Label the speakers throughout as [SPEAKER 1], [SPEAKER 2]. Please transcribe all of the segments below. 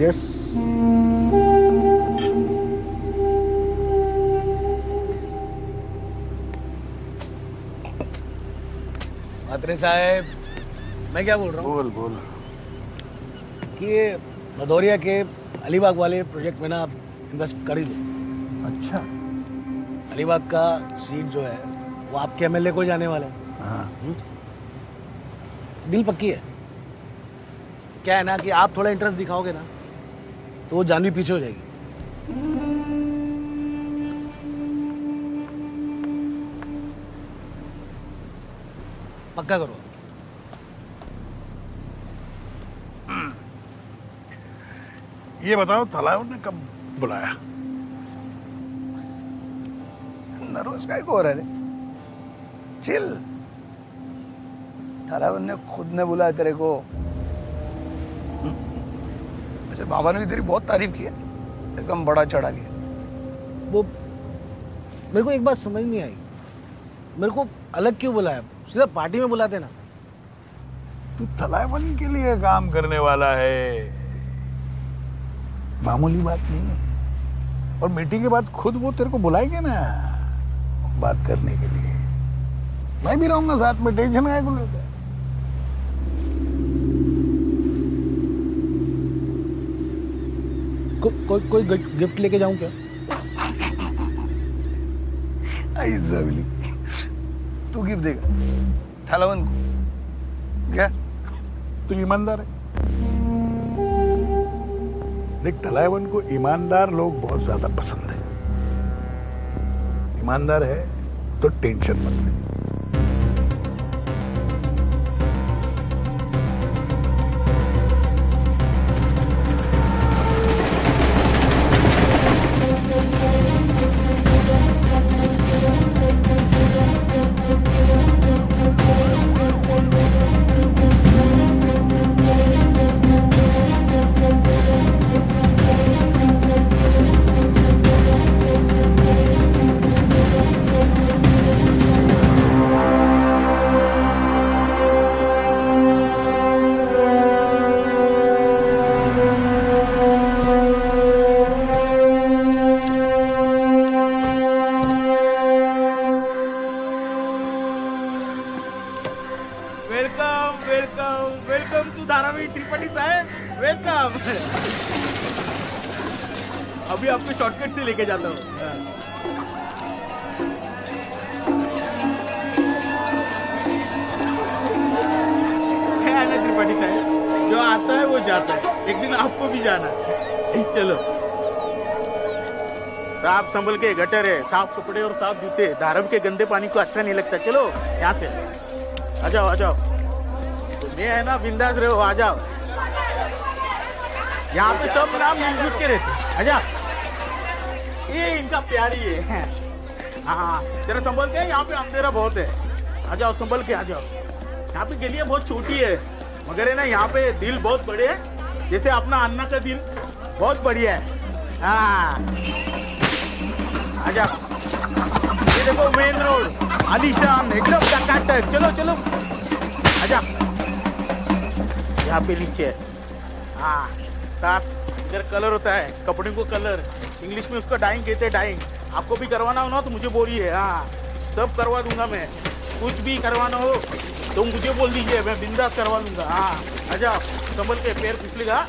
[SPEAKER 1] Cheers. अत्रे साहब, मैं क्या बोल रहा हूँ?
[SPEAKER 2] बोल
[SPEAKER 1] कि भदौरिया के अलीबाग वाले प्रोजेक्ट में ना आप इन्वेस्ट कर ही दो।
[SPEAKER 2] अच्छा।
[SPEAKER 1] अलीबाग का सीट जो है वो आपके एमएलए को जाने वाला है।
[SPEAKER 2] हाँ।
[SPEAKER 1] डील पक्की है। क्या है ना कि आप थोड़ा इंटरेस्ट दिखाओगे ना तो वो जान भी पीछे हो जाएगी। पक्का करो।
[SPEAKER 2] ये बताओ थलाइवन ने कब बुलाया?
[SPEAKER 3] नर्वस काय को हो रहा है? चिल। थलाइवन ने खुद ने बुलाया तेरे को। वैसे बाबा ने भी तेरी बहुत तारीफ की है, एकदम बड़ा चढ़ा के।
[SPEAKER 1] वो मेरे को एक बात समझ नहीं आई, मेरे को अलग क्यों बुलाया? सीधा पार्टी में बुलाते ना।
[SPEAKER 2] तू थलाइवन के लिए काम करने वाला है, मामूली बात नहीं है। और मीटिंग के बाद खुद वो तेरे को बुलाएंगे ना बात करने के लिए। मैं भी रहूंगा साथ में, टेंशन है को लेकर।
[SPEAKER 1] कोई गिफ्ट लेके जाऊं क्या?
[SPEAKER 3] तू गिफ्ट देगा थलाइवन को क्या?
[SPEAKER 2] तू ईमानदार है। देख, थलाइवन को ईमानदार लोग बहुत ज्यादा पसंद है। ईमानदार है तो टेंशन मत ले।
[SPEAKER 4] वेलकम टू धारावी त्रिपाठी साहब, वेलकम। अभी आपको शॉर्टकट से लेके जाता हूँ। है ना त्रिपाठी साहब, जो आता है वो जाता है, एक दिन आपको भी जाना है। चलो साफ संभल के, गटर है, साफ कपड़े और साफ जूते, धारावी के गंदे पानी को अच्छा नहीं लगता। चलो यहाँ से आ जाओ, आ जाओ। ये है ना, बिंदास रहो, आ जाओ। यहाँ पे सब नाम मिलजुल के रहते। आ जाओ, ये इनका प्यारी है। हाँ जरा संभल के, यहाँ पे अंधेरा बहुत है। आ जाओ, संभल के आ जाओ। यहाँ पे गलियां बहुत छोटी है, मगर है ना यहाँ पे दिल बहुत बड़े है। जैसे अपना अन्ना का दिल बहुत बढ़िया है। हाँ आ जाओ। ये देखो मेन रोड, आलीशान, एकदम टकाटक। चलो चलो आ जाओ। यहाँ पे नीचे, हाँ साफ। इधर कलर होता है, कपड़े को कलर, इंग्लिश में उसको डाइंग कहते हैं, डाइंग। आपको भी करवाना हो ना तो मुझे बोलिए, हाँ सब करवा दूंगा मैं। कुछ भी करवाना हो तो मुझे बोल दीजिए, मैं बिंदास करवा दूंगा। हाँ आ जाओ, संभल के, पैर फिसलेगा।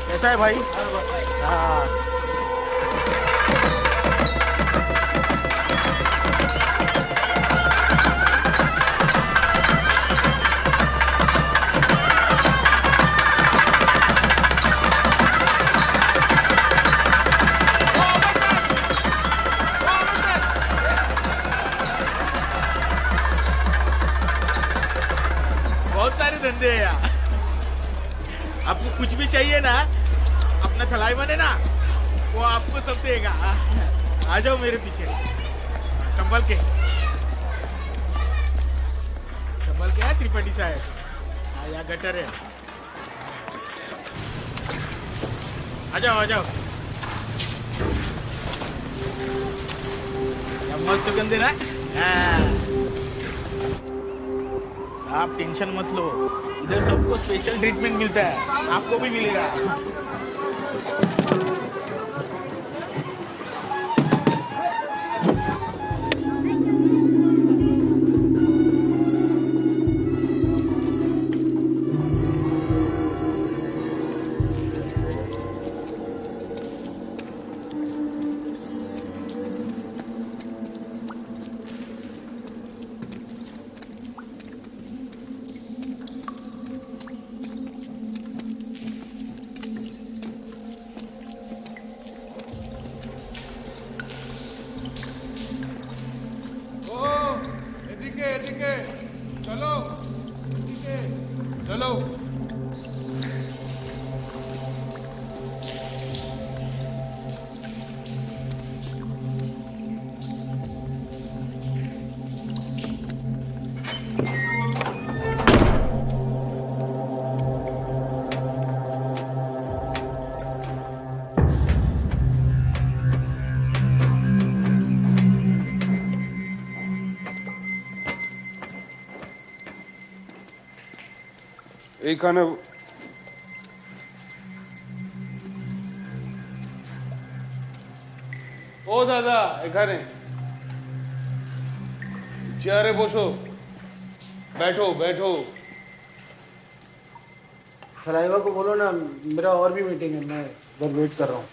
[SPEAKER 4] कैसा है भाई? हाँ धंधे है यार। आपको कुछ भी चाहिए ना, अपना थलाइवन है ना, वो आपको सब देगा। आ जाओ मेरे पीछे, संभल के, संभल के है त्रिपाठी साहब। यहाँ गटर है, आ जाओ आ जाओ। मस्त सुगंध है ना। आप टेंशन मत लो, इधर सबको स्पेशल ट्रीटमेंट मिलता है, आपको भी मिलेगा।
[SPEAKER 5] এইখানে ও দাদা এখানে চেয়ারে বসো बैठो बैठो
[SPEAKER 1] सलाइवा को बोलो ना, मेरा और भी मीटिंग है, मैं इधर वेट कर रहा हूँ।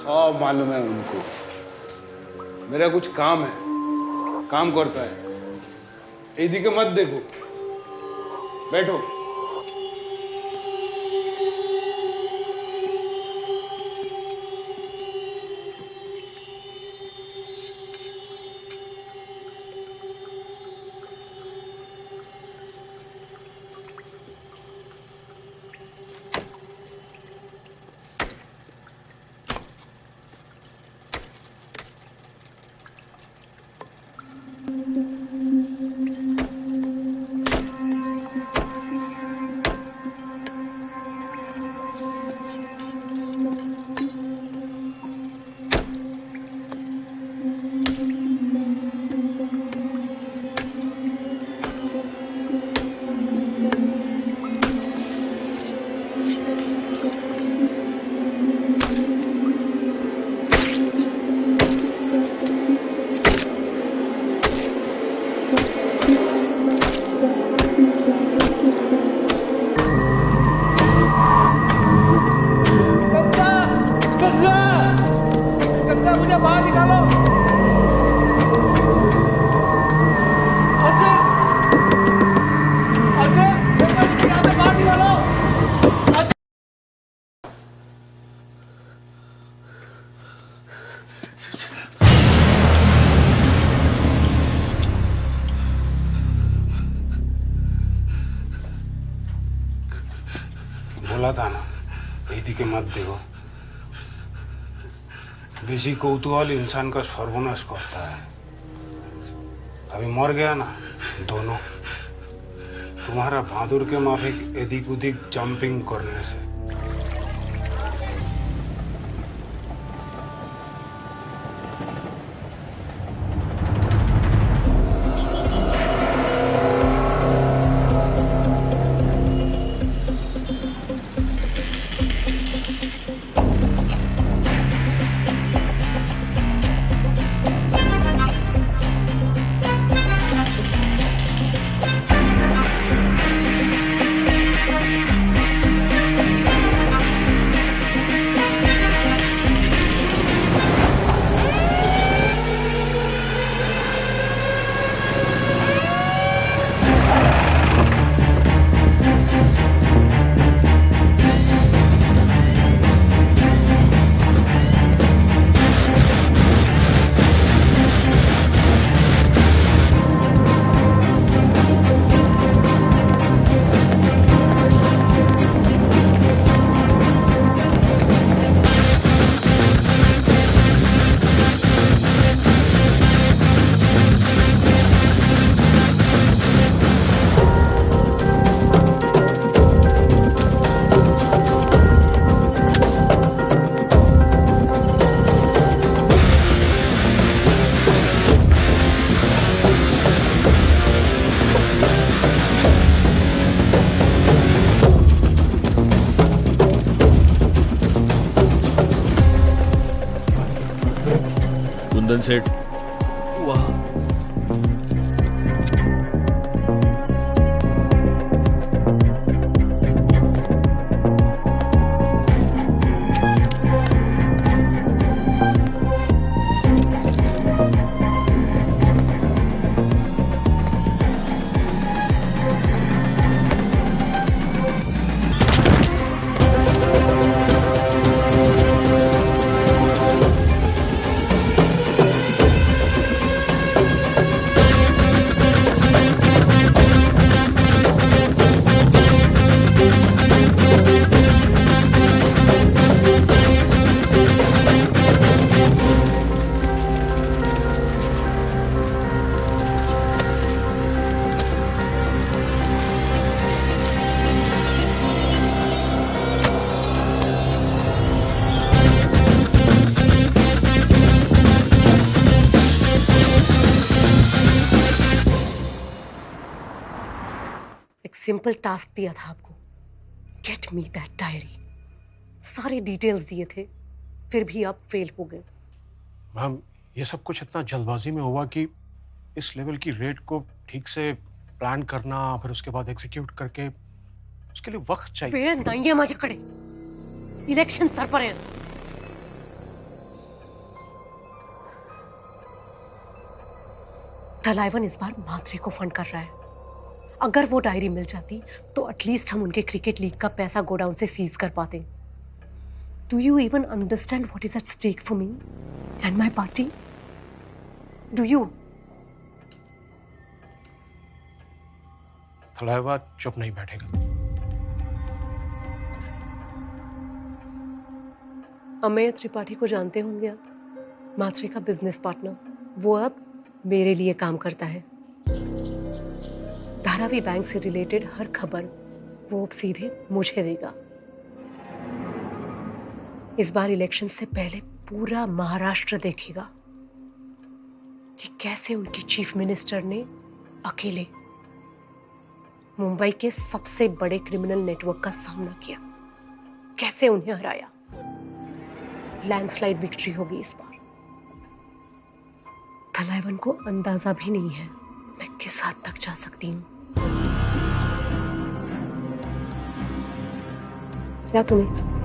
[SPEAKER 5] सब मालूम है उनको, मेरा कुछ काम है, काम करता है, এদিকে मत देखो, बैठो। बोला था ना এইদিকে मत देखो, बेसी कौतूहल इंसान का सर्वनाश करता है। अभी मर गया ना दोनों, तुम्हारा बहादुर के माफिक एदिक उदिक जंपिंग करने से।
[SPEAKER 6] कुंदन सेठ
[SPEAKER 7] सिंपल टास्क दिया था आपको, गेट मी दैट डायरी। सारे डिटेल्स दिए थे, फिर भी आप फेल हो गए।
[SPEAKER 8] मैम, ये सब कुछ इतना जल्दबाजी में हुआ कि इस लेवल की रेड को ठीक से प्लान करना, फिर उसके बाद एग्जीक्यूट करके, उसके लिए वक्त चाहिए।
[SPEAKER 7] वेळ नाहीये माझ्याकडे, इलेक्शन सर पर है। तलाइवन इस बार मात्रे को फंड कर रहा है। अगर वो डायरी मिल जाती तो एटलीस्ट हम उनके क्रिकेट लीग का पैसा गोडाउन से सीज कर पाते। Do you even understand what is at stake for me and my party? Do you?
[SPEAKER 8] Thalaiva चुप नहीं बैठेगा।
[SPEAKER 7] अमेय त्रिपाठी को जानते होंगे आप, मात्रे का बिजनेस पार्टनर। वो अब मेरे लिए काम करता है। धारावी बैंक से रिलेटेड हर खबर वो अब सीधे मुझे देगा। इस बार इलेक्शन से पहले पूरा महाराष्ट्र देखेगा कि कैसे उनके चीफ मिनिस्टर ने अकेले मुंबई के सबसे बड़े क्रिमिनल नेटवर्क का सामना किया, कैसे उन्हें हराया। लैंडस्लाइड विक्ट्री होगी इस बार। तलाइवन को अंदाजा भी नहीं है मैं किस हद तक जा सकती हूँ। क्या तुम्हें?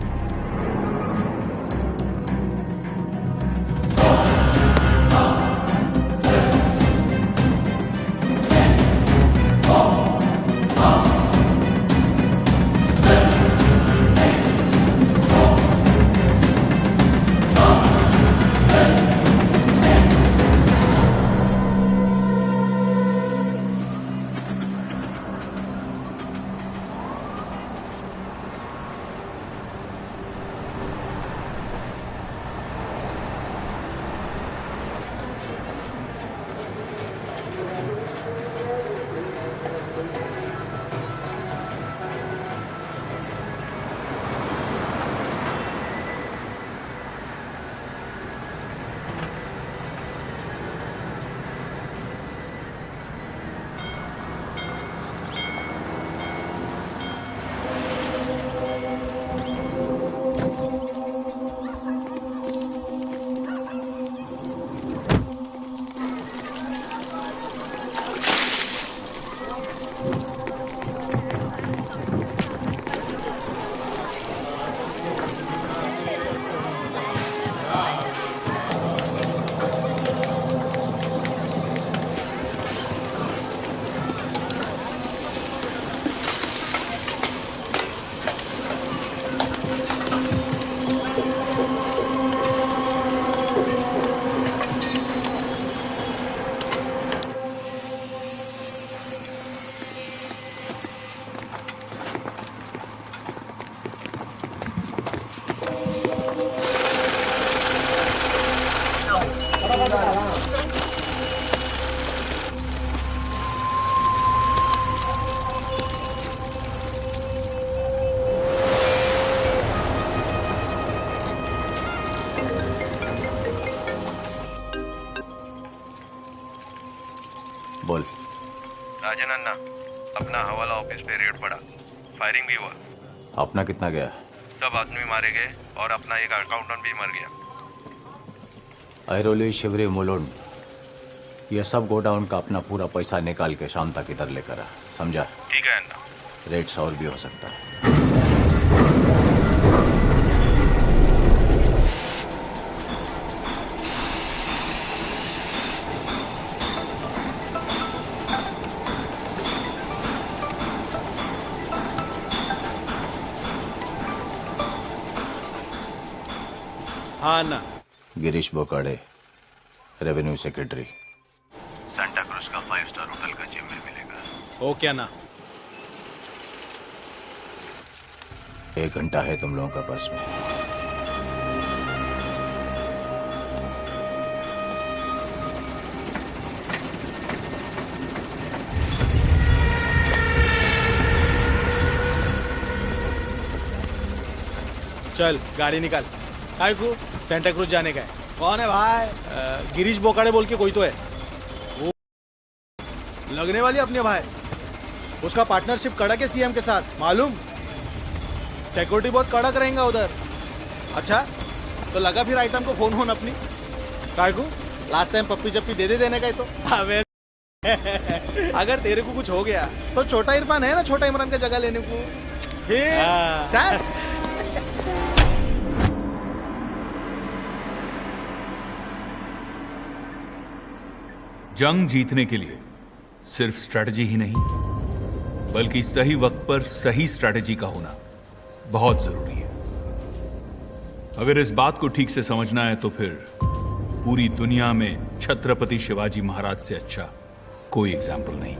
[SPEAKER 2] बोल।
[SPEAKER 9] राजन अन्ना, अपना हवाला ऑफिस पे रेड पड़ा, फायरिंग भी हुआ।
[SPEAKER 2] अपना कितना गया?
[SPEAKER 9] सब आदमी मारे गए और अपना एक अकाउंटेंट भी मर गया।
[SPEAKER 2] ऐरोली, शिवरी, मुलुंड, ये सब गोडाउन का अपना पूरा पैसा निकाल के शाम तक इधर लेकर आ, समझा?
[SPEAKER 9] ठीक है अन्ना।
[SPEAKER 2] रेट्स और भी हो सकता है।
[SPEAKER 8] हाँ ना।
[SPEAKER 2] Girish Bokade, revenue secretary.
[SPEAKER 9] सांता क्रूज का 5 स्टार होटल का जिम में मिलेगा।
[SPEAKER 8] ओके ना।
[SPEAKER 2] 1 घंटा है तुम लोगों का पास में।
[SPEAKER 8] चल गाड़ी निकाल। काय को सेंटा क्रूज जाने का है। कौन है भाई? गिरीश बोकाड़े बोल के कोई तो है, वो लगने वाली अपने भाई।
[SPEAKER 1] उसका पार्टनरशिप कड़क है सीएम के साथ, मालूम? सिक्योरिटी बहुत कड़क रहेगा उधर। अच्छा तो लगा फिर आइटम को फोन अपनी काय को लास्ट टाइम पप्पी जप्पी दे देने का ही तो। अबे अगर तेरे को कुछ हो गया तो छोटा इरफान है ना, छोटा इमरान का जगह लेने को। चल
[SPEAKER 10] जंग जीतने के लिए सिर्फ स्ट्रैटेजी ही नहीं, बल्कि सही वक्त पर सही स्ट्रैटेजी का होना बहुत जरूरी है। अगर इस बात को ठीक से समझना है तो फिर पूरी दुनिया में छत्रपति शिवाजी महाराज से अच्छा कोई एग्जाम्पल नहीं,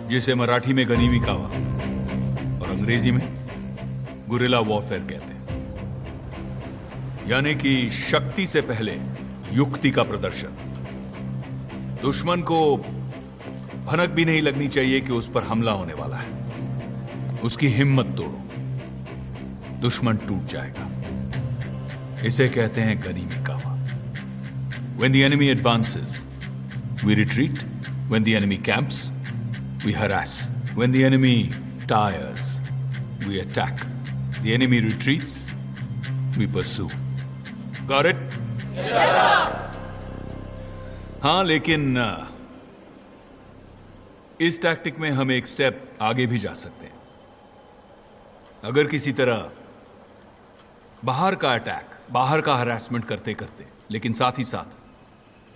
[SPEAKER 10] जिसे मराठी में गनीमी कावा और अंग्रेजी में गुरिल्ला वॉरफेयर कहते हैं, यानी कि शक्ति से पहले युक्ति का प्रदर्शन। दुश्मन को भनक भी नहीं लगनी चाहिए कि उस पर हमला होने वाला है। उसकी हिम्मत तोड़ो, दुश्मन टूट जाएगा। इसे कहते हैं गनीमी कावा। When the enemy advances, we retreat. When the enemy camps, we harass. When the enemy tires, we attack. The enemy retreats, we pursue. Got it? हाँ, लेकिन इस टैक्टिक में हम एक स्टेप आगे भी जा सकते हैं। अगर किसी तरह बाहर का अटैक, बाहर का हरासमेंट करते करते, लेकिन साथ ही साथ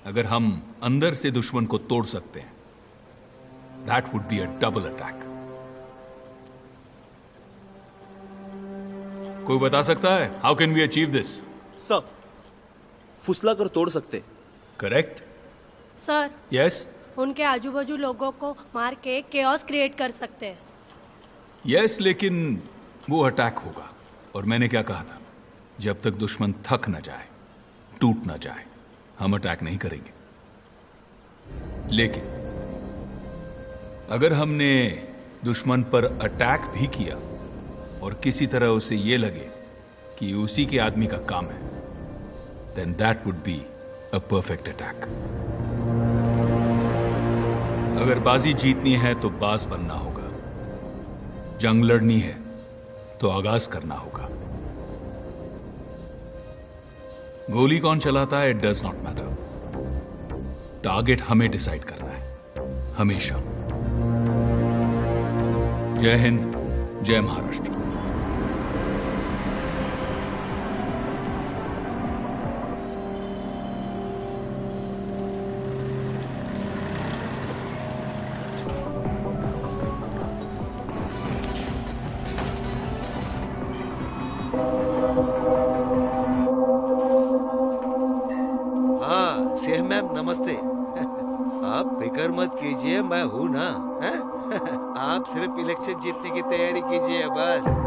[SPEAKER 10] अगर हम अंदर से दुश्मन को तोड़ सकते हैं, that would be a double attack. कोई बता सकता है how can we achieve this?
[SPEAKER 11] Sir, फुसला कर तोड़ सकते।
[SPEAKER 10] Correct
[SPEAKER 12] sir.
[SPEAKER 10] यस।
[SPEAKER 12] उनके आजू बाजू लोगों को मार के केओस क्रिएट कर सकते हैं।
[SPEAKER 10] यस, लेकिन वो अटैक होगा। और मैंने क्या कहा था, जब तक दुश्मन थक ना जाए, टूट ना जाए, हम अटैक नहीं करेंगे। लेकिन अगर हमने दुश्मन पर अटैक भी किया और किसी तरह उसे यह लगे कि उसी के आदमी का काम है, then that would be a perfect attack. अगर बाजी जीतनी है तो बाज बनना होगा, जंग लड़नी है तो आगाज करना होगा। गोली कौन चलाता है, it does not matter. Target हमें डिसाइड करना है, हमेशा। जय हिंद, जय महाराष्ट्र।
[SPEAKER 13] मैम नमस्ते। आप फिक्र मत कीजिए, मैं हूं ना। आप सिर्फ इलेक्शन जीतने की तैयारी कीजिए बस।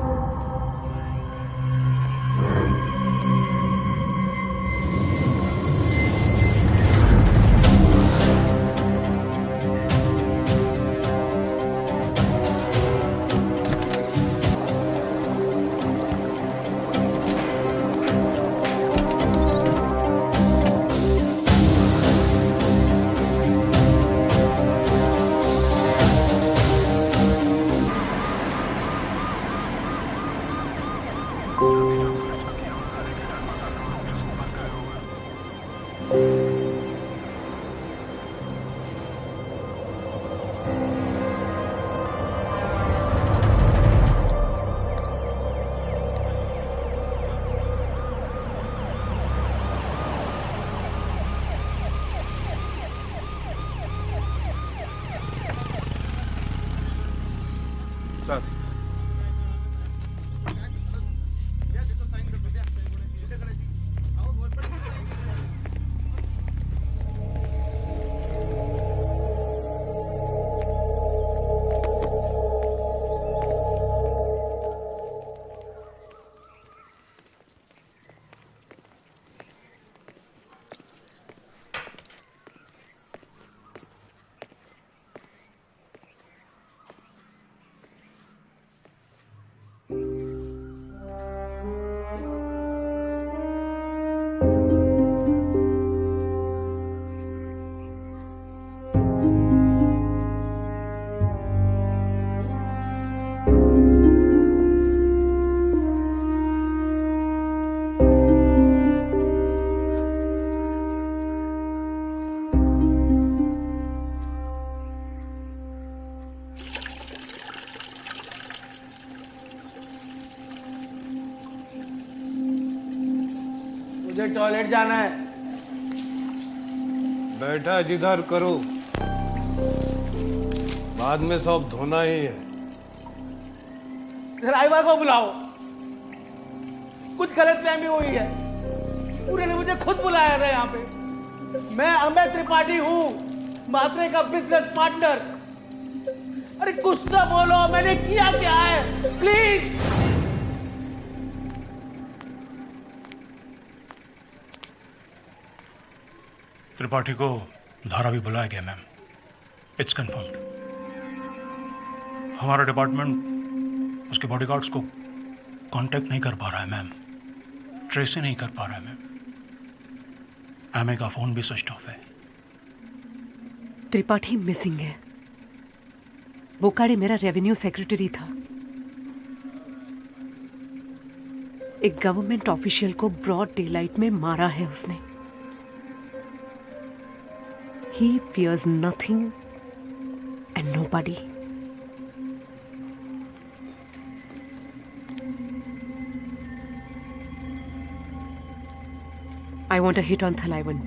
[SPEAKER 4] मुझे टॉयलेट जाना है।
[SPEAKER 14] बैठा जिधर करो, बाद में सब धोना ही है।
[SPEAKER 4] ड्राइवर को बुलाओ, कुछ गलतफहमी हुई है। पूरे ने मुझे खुद बुलाया था यहाँ पे। मैं अमय त्रिपाठी हूँ, मात्रे का बिजनेस पार्टनर। अरे कुछ तो बोलो, मैंने किया क्या है, प्लीज।
[SPEAKER 15] त्रिपाठी को धारावी बुलाया गया मैम। It's confirmed. हमारा डिपार्टमेंट उसके बॉडीगार्ड्स को कांटेक्ट नहीं कर पा रहा है मैम, ट्रेस ही नहीं कर पा रहा है मैम। एमए का फोन भी स्विच ऑफ है।
[SPEAKER 7] त्रिपाठी मिसिंग है। बोकाड़े मेरा रेवेन्यू सेक्रेटरी था। एक गवर्नमेंट ऑफिशियल को ब्रॉड डेलाइट में मारा है उसने। He fears nothing and nobody. I want a hit on Thalaiwan.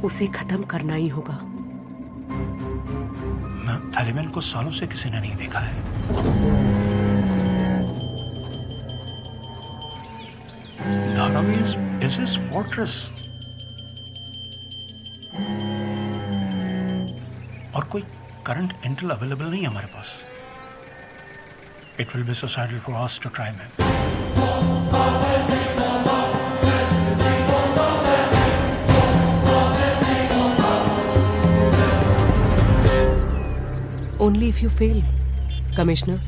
[SPEAKER 7] उसे खत्म करना ही होगा।
[SPEAKER 15] मैम, थालिबान को सालों से किसी ने नहीं देखा है। Dharavi is his fortress. और कोई करंट इंटेल अवेलेबल नहीं है हमारे पास। It will be suicidal for us to try ma'am.
[SPEAKER 7] Only if you fail, Commissioner.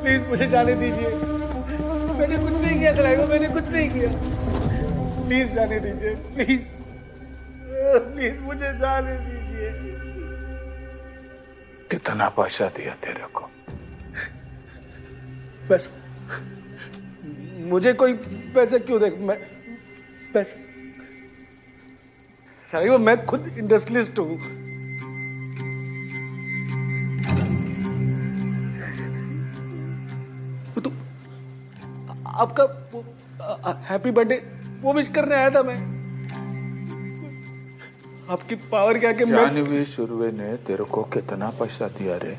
[SPEAKER 4] Please मुझे जाने दीजिए। मैंने कुछ नहीं किया तलाइवा, मैंने कुछ नहीं किया। प्लीज जाने दीजिए, प्लीज प्लीज मुझे जाने दीजिए।
[SPEAKER 2] कितना पैसा दिया तेरे को?
[SPEAKER 4] पैसा? मुझे कोई पैसा क्यों दे? मैं पैसा? तलाइवा मैं खुद इंडस्ट्रियलिस्ट हूँ। आपका हैप्पी बर्थडे वो विश करने आया था मैं। आपकी पावर क्या कि
[SPEAKER 2] जानवी सुरवे ने तेरे को कितना पैसा दिया रे?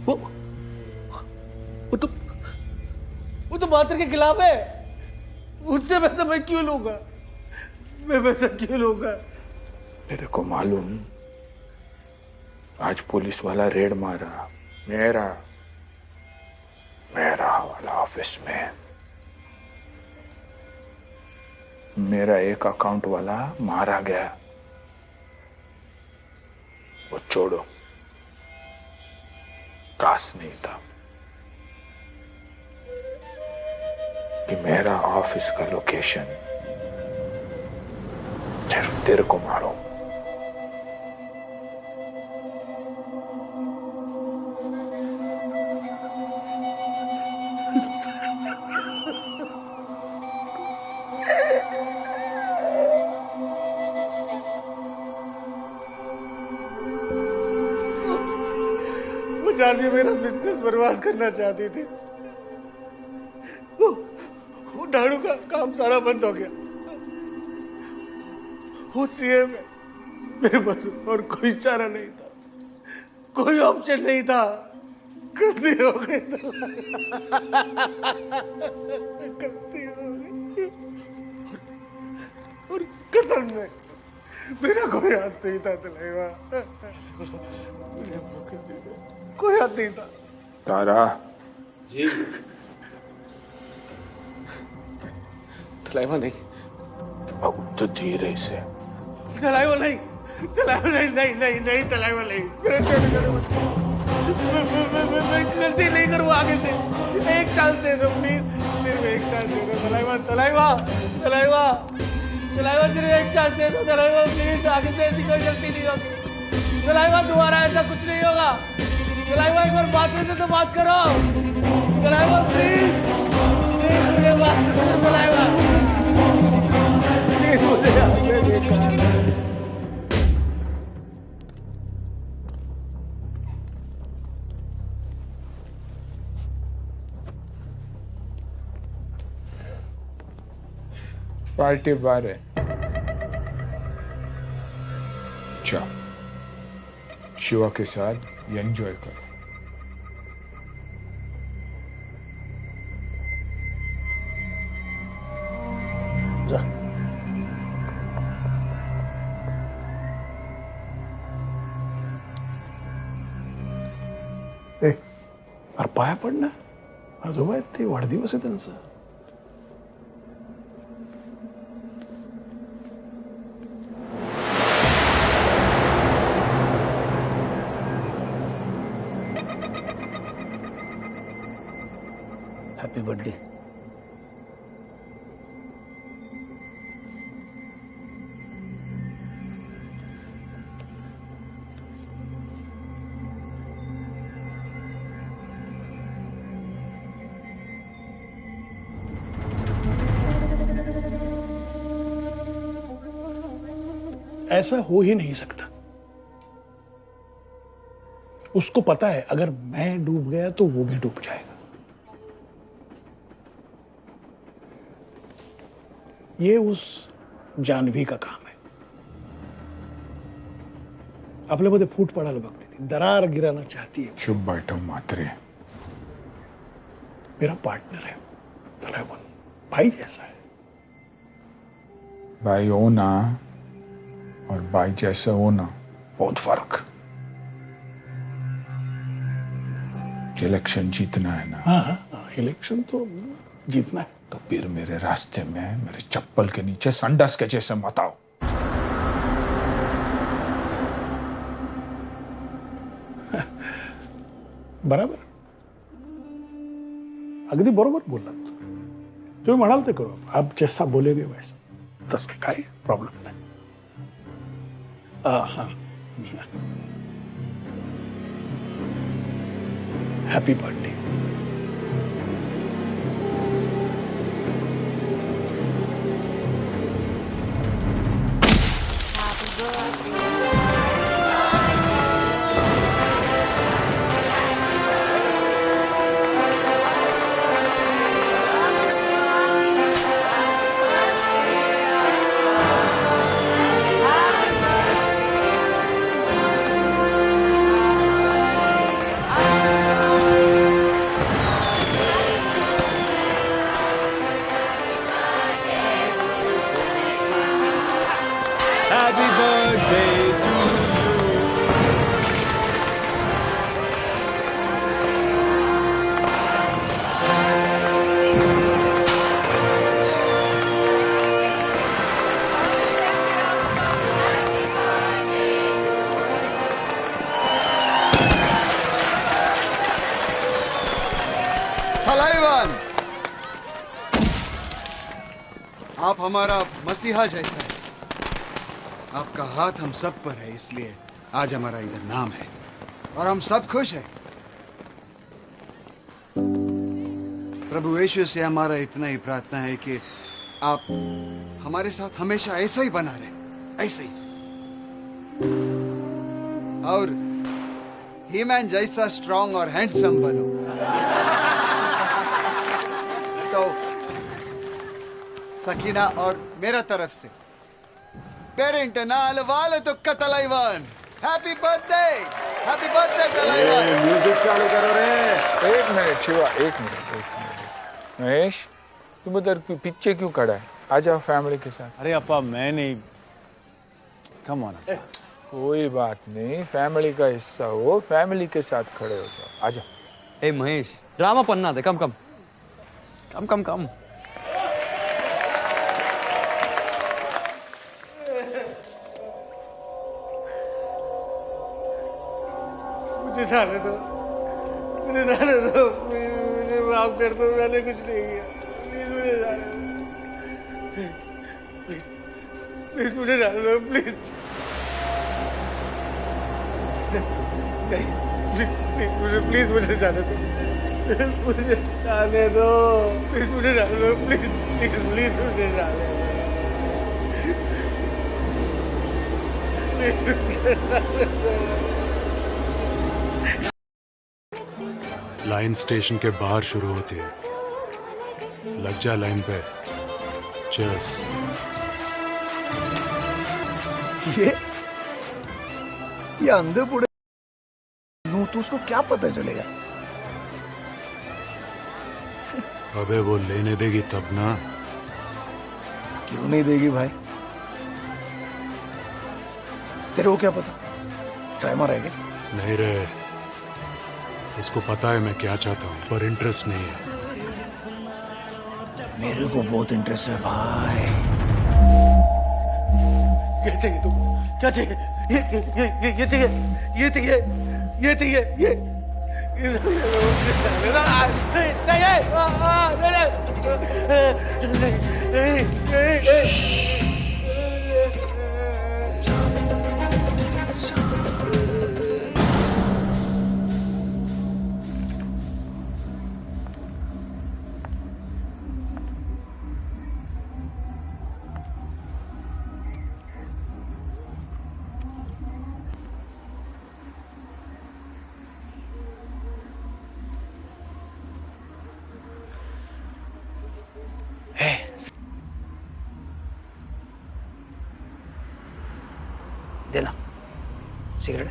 [SPEAKER 4] वो तो मात्र के खिलाफ है। उससे पैसा मैं क्यों लूंगा? मैं पैसा क्यों लूंगा?
[SPEAKER 2] तेरे को मालूम आज पुलिस वाला रेड मारा मेरा वाला ऑफिस में। मेरा एक अकाउंट वाला मारा गया। वो छोड़ो, काश नहीं था कि मेरा ऑफिस का लोकेशन सिर्फ तेरे को मालूम।
[SPEAKER 16] जाने मेरा बिजनेस बर्बाद करना चाहती थी। वो डाड़ू का काम सारा बंद हो गया। वो सीएम है, मेरे पास और कोई चारा नहीं था, कोई ऑप्शन नहीं था। गलती हो गई तो गलती हो गई। और कसम से मेरा कोई हाथ नहीं था तलैवा, कोई हाथ नहीं था।
[SPEAKER 2] तारा
[SPEAKER 16] जी तलैवा नहीं,
[SPEAKER 2] अब तो धीरे से।
[SPEAKER 16] तलैवा नहीं, तलैवा नहीं, नहीं नहीं नहीं तलैवा नहीं। मैं गलती नहीं करूँ आगे से। एक चांस दे दो प्लीज, सिर्फ एक चांस दे दो तलैवा, तलैवा, तलैवा, तलैवा, सिर्फ एक चांस दे दो तलैवा प्लीज। आगे से ऐसी कोई गलती नहीं होगी तलैवा, दोबारा ऐसा कुछ नहीं होगा तलैवा। एक बार बात करने से तो बात करो तलैवा प्लीज, मुझे बात करो तलैवा, प्लीज मुझे यहाँ से निकाल।
[SPEAKER 2] पार्टी बार है, जाओ शिवा के साथ ये एंजॉय करो।
[SPEAKER 16] जा।
[SPEAKER 2] अरे पाया पडना, आजोबा आहेत ते, वाढदिवस आहे त्यांचा।
[SPEAKER 16] Happy birthday.
[SPEAKER 2] ऐसा हो ही नहीं सकता। उसको पता है अगर मैं डूब गया तो वो भी डूब जाएगा। ये उस जान्हवी का काम है। आपल्यामध्ये फूट पडायला बघते ती, दरार गिराना चाहती है।
[SPEAKER 17] चुप बैठो मात्रे,
[SPEAKER 2] मेरा पार्टनर है तलैवन, भाई जैसा है।
[SPEAKER 17] भाई होना और भाई जैसा होना बहुत फर्क। इलेक्शन जीतना है ना?
[SPEAKER 2] हाँ, इलेक्शन तो जीतना है।
[SPEAKER 17] तो फिर मेरे रास्ते में मेरे चप्पल के नीचे संडास के जैसे मत आओ।
[SPEAKER 2] बराबर, अगदी बरोबर बोललात तुम्ही। म्हणाल ते करू, आप जैसा बोलेगे वैसा, तसं काय प्रॉब्लेम नाही। हाँ, happy birthday.
[SPEAKER 1] Happy birthday to
[SPEAKER 18] तलैवन, आप हमारा मसीहा जैसा है। आपका हाथ हम सब पर है, इसलिए आज हमारा इधर नाम है और हम सब खुश हैं। प्रभु यीशु से हमारा इतना ही प्रार्थना है कि आप हमारे साथ हमेशा ऐसा ही बना रहे, ऐसे ही। और ही मैन जैसा स्ट्रांग और हैंडसम बनो। तो सकीना और मेरा तरफ से पेरेंट नाल वाले तो कतलाईवान हैप्पी बर्थडे तलाईवान।
[SPEAKER 17] म्यूजिक चालू करो रे। एक मिनट शिवा, एक मिनट। महेश, तुम उधर पीछे क्यों खड़ा है? आ जाओ फैमिली के साथ।
[SPEAKER 16] अरे अपा मैं नहीं, कम ऑन।
[SPEAKER 17] कोई बात नहीं, फैमिली का हिस्सा हो, फैमिली के साथ खड़े हो जाओ। आ जाओ।
[SPEAKER 19] ए महेश, ड्रामा पन्ना दे, कम कम कम कम कम।
[SPEAKER 16] मुझे जाने दो, मुझे जाने दो, मुझे माफ कर दो, मैंने कुछ नहीं किया। प्लीज मुझे जाने दो, प्लीज मुझे जाने दो, प्लीज। नहीं, प्लीज मुझे जाने दो, मुझे जाने दो, प्लीज मुझे जाने दो, प्लीज प्लीज प्लीज मुझे जाने दो, प्लीज मुझे जाने दो।
[SPEAKER 14] लाइन स्टेशन के बाहर शुरू होती है, लग जा लाइन पे। चीयर्स।
[SPEAKER 3] ये अंधे बूढ़े तो उसको क्या पता चलेगा?
[SPEAKER 14] अबे वो लेने देगी तब ना।
[SPEAKER 3] क्यों नहीं देगी भाई? तेरे को क्या पता? ट्राई मारा है क्या?
[SPEAKER 14] नहीं रे, इसको पता है मैं क्या चाहता हूँ, पर इंटरेस्ट नहीं है।
[SPEAKER 3] मेरे को बहुत इंटरेस्ट है भाई।
[SPEAKER 16] क्या चाहिए तुमको? क्या चाहिए? ये चाहिए, ये चाहिए, ये चाहिए, ये
[SPEAKER 3] देना सिगरेट।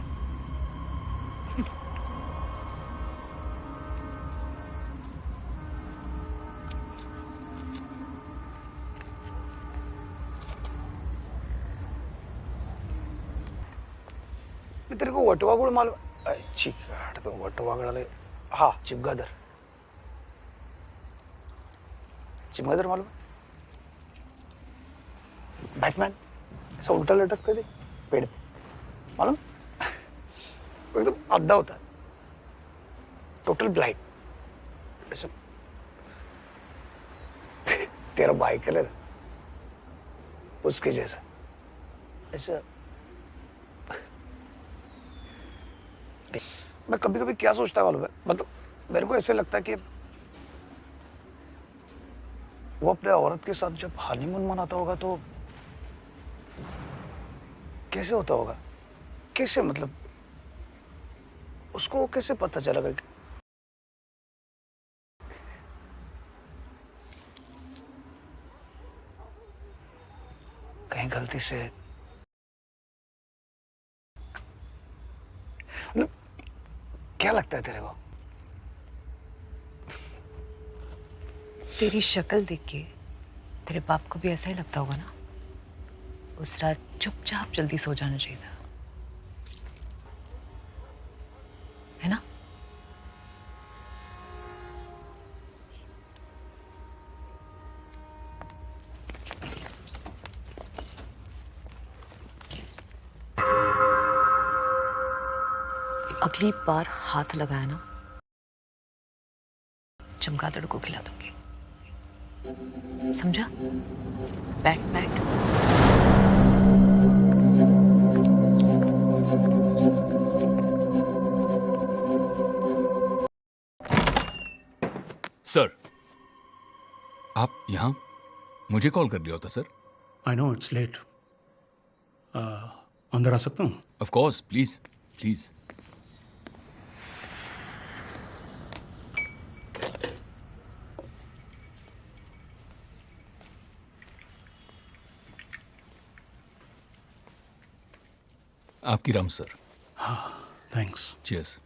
[SPEAKER 3] तेरे को वटवा गुड़ मालूम? चिकाट तो वटवा गुड़ ले। हाँ, चिमगादड़ मालूम? बैटमैन ऐसा उल्टा लटकते थे पेड़ पे, मालूम? वो एकदम आधा होता है, टोटल ब्लाइंड। ऐसा तेरा बाई कलर उसके जैसा। ऐसा मैं कभी कभी क्या सोचता मालूम है, मतलब मेरे को ऐसे लगता है कि वो अपने औरत के साथ जब हनीमून मनाता होगा तो कैसे होता होगा? कैसे, मतलब उसको कैसे पता चलेगा कि कहीं गलती से, मतलब क्या लगता है तेरे को?
[SPEAKER 20] तेरी शक्ल देख के तेरे बाप को भी ऐसा ही लगता होगा ना? उस रात चुपचाप जल्दी सो जाना चाहिए था, है ना? अगली बार हाथ लगाया ना, चमगादड़ को खिला दूंगी, समझा? Bat bat.
[SPEAKER 10] सर, आप यहां मुझे कॉल कर दिया होता sir.
[SPEAKER 15] I know it's late. अंदर आ सकता हूँ?
[SPEAKER 10] Of course, please please. आपकी राम सर।
[SPEAKER 15] हाँ thanks.
[SPEAKER 10] Cheers.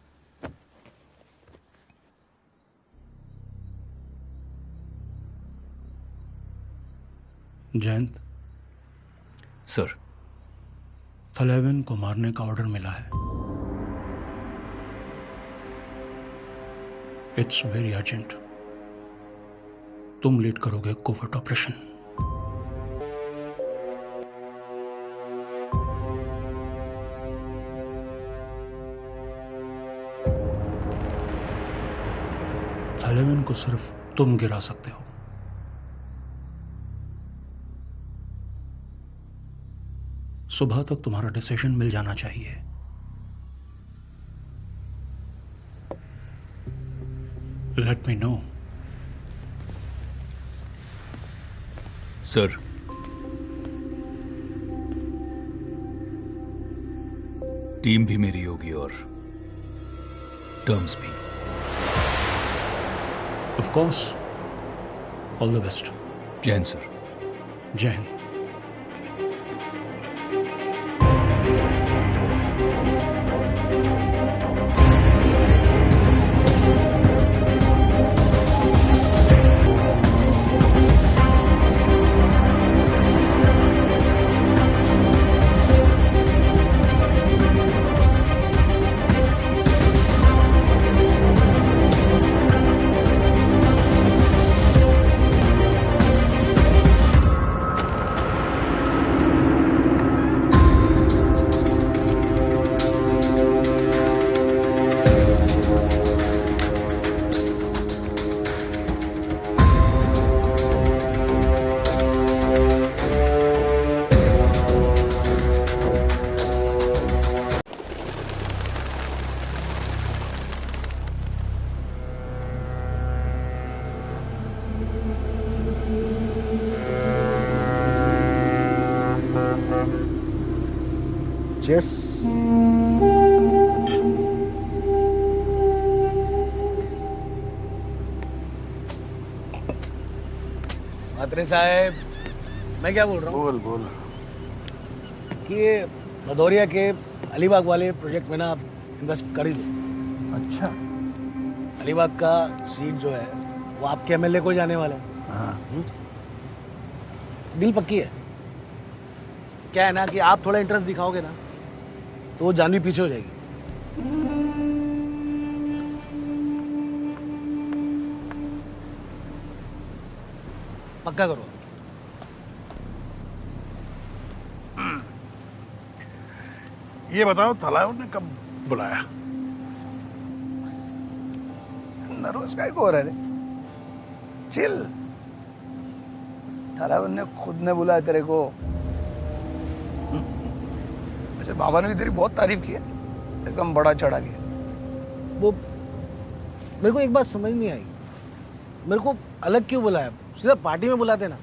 [SPEAKER 15] Jayant
[SPEAKER 10] sir,
[SPEAKER 15] Thalaivan को मारने का ऑर्डर मिला है। It's very urgent. तुम लीड करोगे कोवर्ट ऑपरेशन। थलेवन को सिर्फ तुम गिरा सकते हो। सुबह तक तुम्हारा डिसीजन मिल जाना चाहिए। Let me know.
[SPEAKER 10] Sir, team भी मेरी होगी और टर्म्स भी।
[SPEAKER 15] Of course. All the best.
[SPEAKER 10] जय हिंद सर।
[SPEAKER 15] जय हिंद।
[SPEAKER 2] Cheers.
[SPEAKER 3] मात्रे साहब, मैं क्या बोल रहा हूँ?
[SPEAKER 2] बोल बोल।
[SPEAKER 3] कि ये भदौरिया के अलीबाग वाले प्रोजेक्ट में ना आप इन्वेस्ट कर ही दो।
[SPEAKER 2] अच्छा।
[SPEAKER 3] अलीबाग का सीट जो है वो आपके एमएलए को जाने वाला है।
[SPEAKER 2] हाँ।
[SPEAKER 3] डील पक्की है। क्या है ना कि आप थोड़ा इंटरेस्ट दिखाओगे ना तो वो जानवी पीछे हो जाएगी। पक्का करो।
[SPEAKER 2] ये बताओ थलावन ने कब बुलाया?
[SPEAKER 3] नर्वस काय को हो रहा है? चिल। थलावन ने खुद ने बुलाया तेरे को। वैसे बाबा ने भी तेरी बहुत तारीफ की है, एकदम बड़ा चढ़ा गया। वो मेरे को एक बात समझ नहीं आई, मेरे को अलग क्यों बुलाया? सीधा पार्टी में बुलाते ना।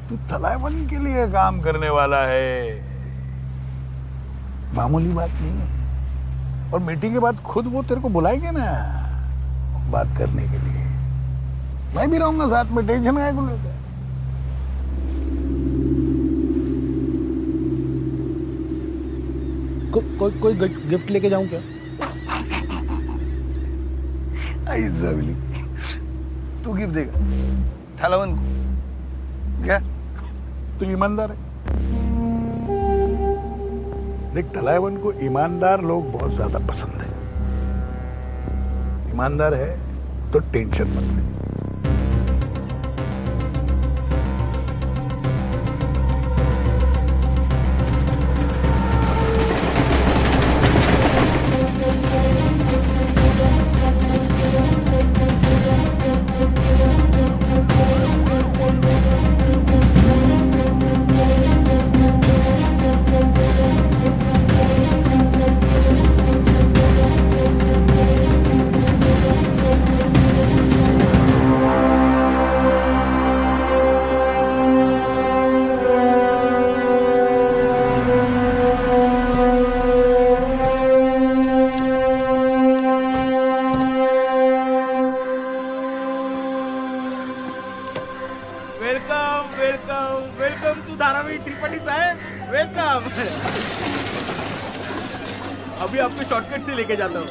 [SPEAKER 2] तू थलावन के लिए काम करने वाला है, मामूली बात नहीं है। और मीटिंग के बाद खुद वो तेरे को बुलाएंगे ना बात करने के लिए। मैं भी रहूंगा साथ में, टेंशन है को लेकर।
[SPEAKER 3] कोई गिफ्ट लेके जाऊं क्या? तू गिफ्ट देगा थलावन को? क्या
[SPEAKER 2] तू ईमानदार है? देख, थलावन को ईमानदार लोग बहुत ज्यादा पसंद है। ईमानदार है तो टेंशन मत ले।
[SPEAKER 4] त्रिपाठी साहब वेलकम। अभी आपको शॉर्टकट से लेके जाता हूँ।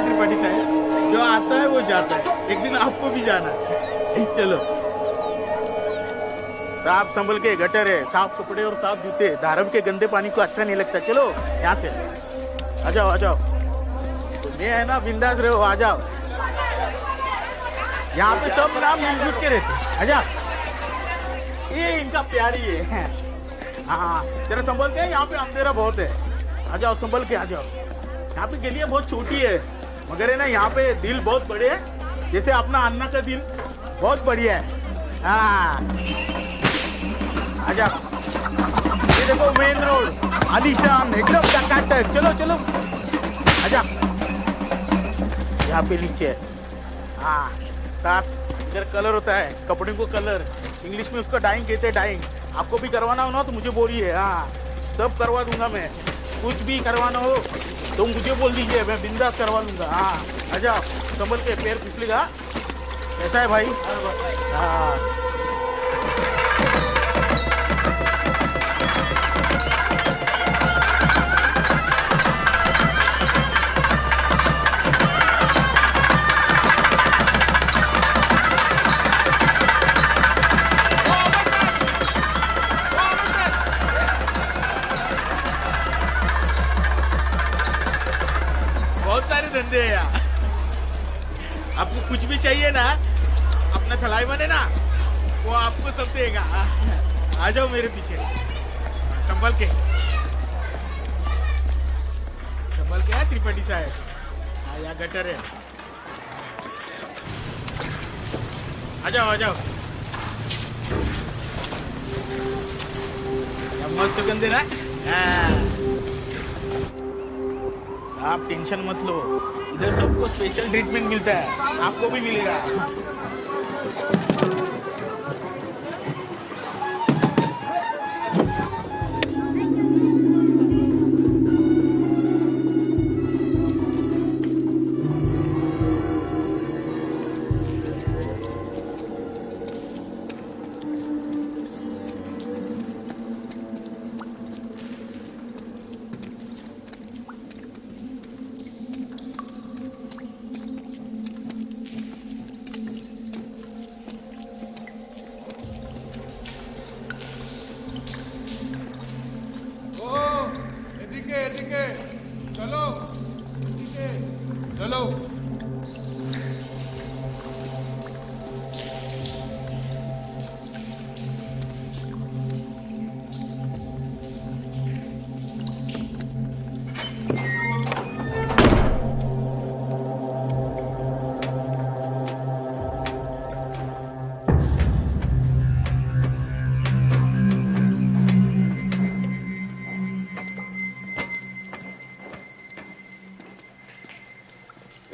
[SPEAKER 4] त्रिपाठी साहब जो आता है वो जाता है, एक दिन आपको भी जाना है। चलो साफ संभल के, गटर है, साफ कपड़े और साफ जूते, धारम के गंदे पानी को अच्छा नहीं लगता। चलो यहाँ से आ जाओ, आ जाओ। ये है ना, बिंदास रहो, आ जाओ। यहाँ पे सब नाम मिलजुल के रहते। आ जाओ, ये इनका प्यारी है। हाँ जरा संभल के, यहाँ पे अंधेरा बहुत है। आ जाओ संभल के, आ जाओ। यहाँ पे गलियां बहुत छोटी है, मगर है ना यहाँ पे दिल बहुत बड़े है, जैसे अपना अन्ना का दिल बहुत बढ़िया है। हाँ आ जाओ। ये देखो मेन रोड आलीशान एकदम टकाटक। चलो चलो आ जाओ। यहाँ पे नीचे हाँ साफ, इधर कलर होता है, कपड़े को कलर, इंग्लिश में उसको डाइंग कहते हैं। डाइंग आपको भी करवाना हो ना तो मुझे बोलिए। हाँ सब करवा दूंगा मैं, कुछ भी करवाना हो तो मुझे बोल दीजिए, मैं बिंदास करवा लूंगा। हाँ आ जाओ संभल के, पैर फिसलेगा। कैसा है भाई? हाँ धंधे है यार। आपको कुछ भी चाहिए ना, अपना थलाईवन है ना, वो आपको सब देगा। आ जाओ मेरे पीछे, संभल के, संभल के है त्रिपाठी साहब। यहाँ गटर है, आ जाओ आ जाओ। मस्त सुगंध है ना। आप टेंशन मत लो, इधर सबको स्पेशल ट्रीटमेंट मिलता है, आपको भी मिलेगा।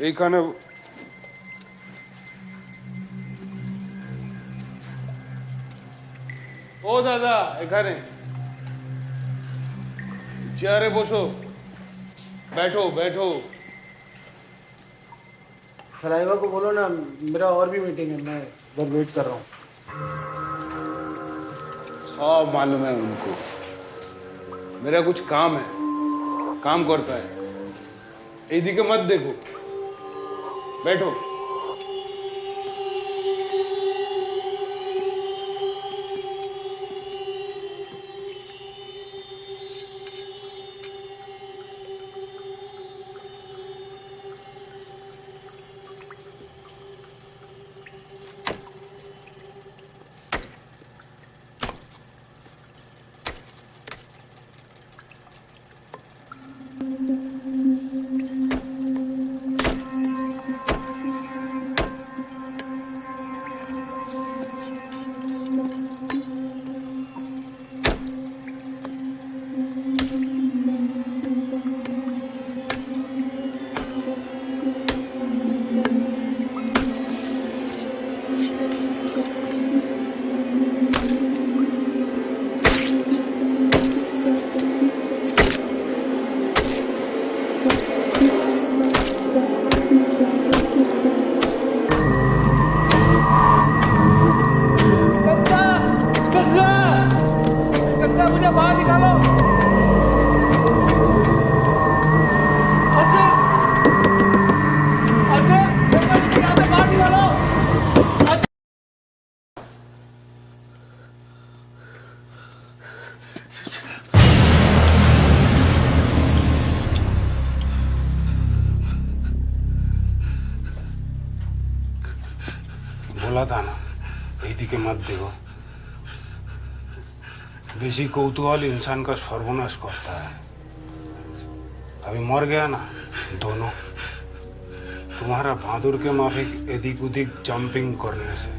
[SPEAKER 5] এইখানে ও দাদা, এখানে চেয়ারে বসো, बैठो बैठो।
[SPEAKER 3] सलाइवा को बोलो ना, मेरा और भी मीटिंग है, मैं इधर वेट कर रहा हूँ।
[SPEAKER 5] सब मालूम है उनको, मेरा कुछ काम है, काम करता है। এইদিকে मत देखो, बैठो। बोला था ना এইদিকে मत देखो। बेसी कौतूहल इंसान का सर्वनाश करता है। अभी मर गया ना दोनों, तुम्हारा बहादुर के माफिक एदिक उदिक जंपिंग करने से।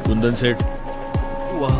[SPEAKER 6] कुंदन सेठ,
[SPEAKER 11] वाह,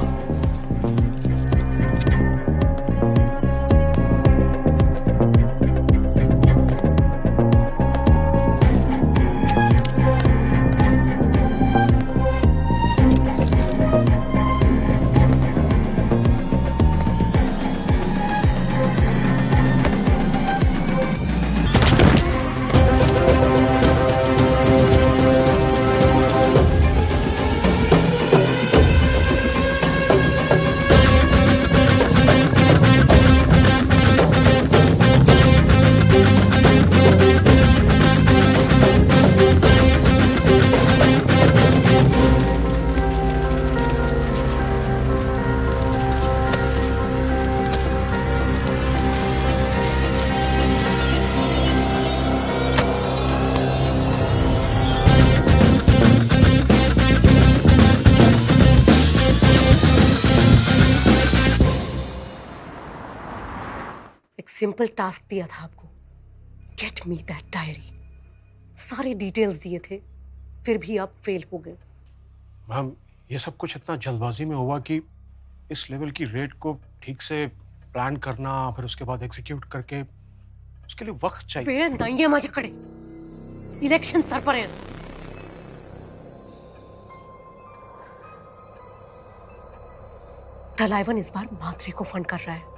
[SPEAKER 7] सिंपल टास्क दिया था आपको, गेट मी दैट डायरी। सारे डिटेल्स दिए थे, फिर भी आप फेल हो गए।
[SPEAKER 8] मैम, ये सब कुछ इतना जल्दबाजी में हुआ कि इस लेवल की रेड को ठीक से प्लान करना, फिर उसके बाद एग्जीक्यूट करके, उसके लिए वक्त चाहिए।
[SPEAKER 7] वेळ नाहीये माझ्याकडे, इलेक्शन सर पर है। तलाइवन इस बार मात्रे को फंड कर रहा है।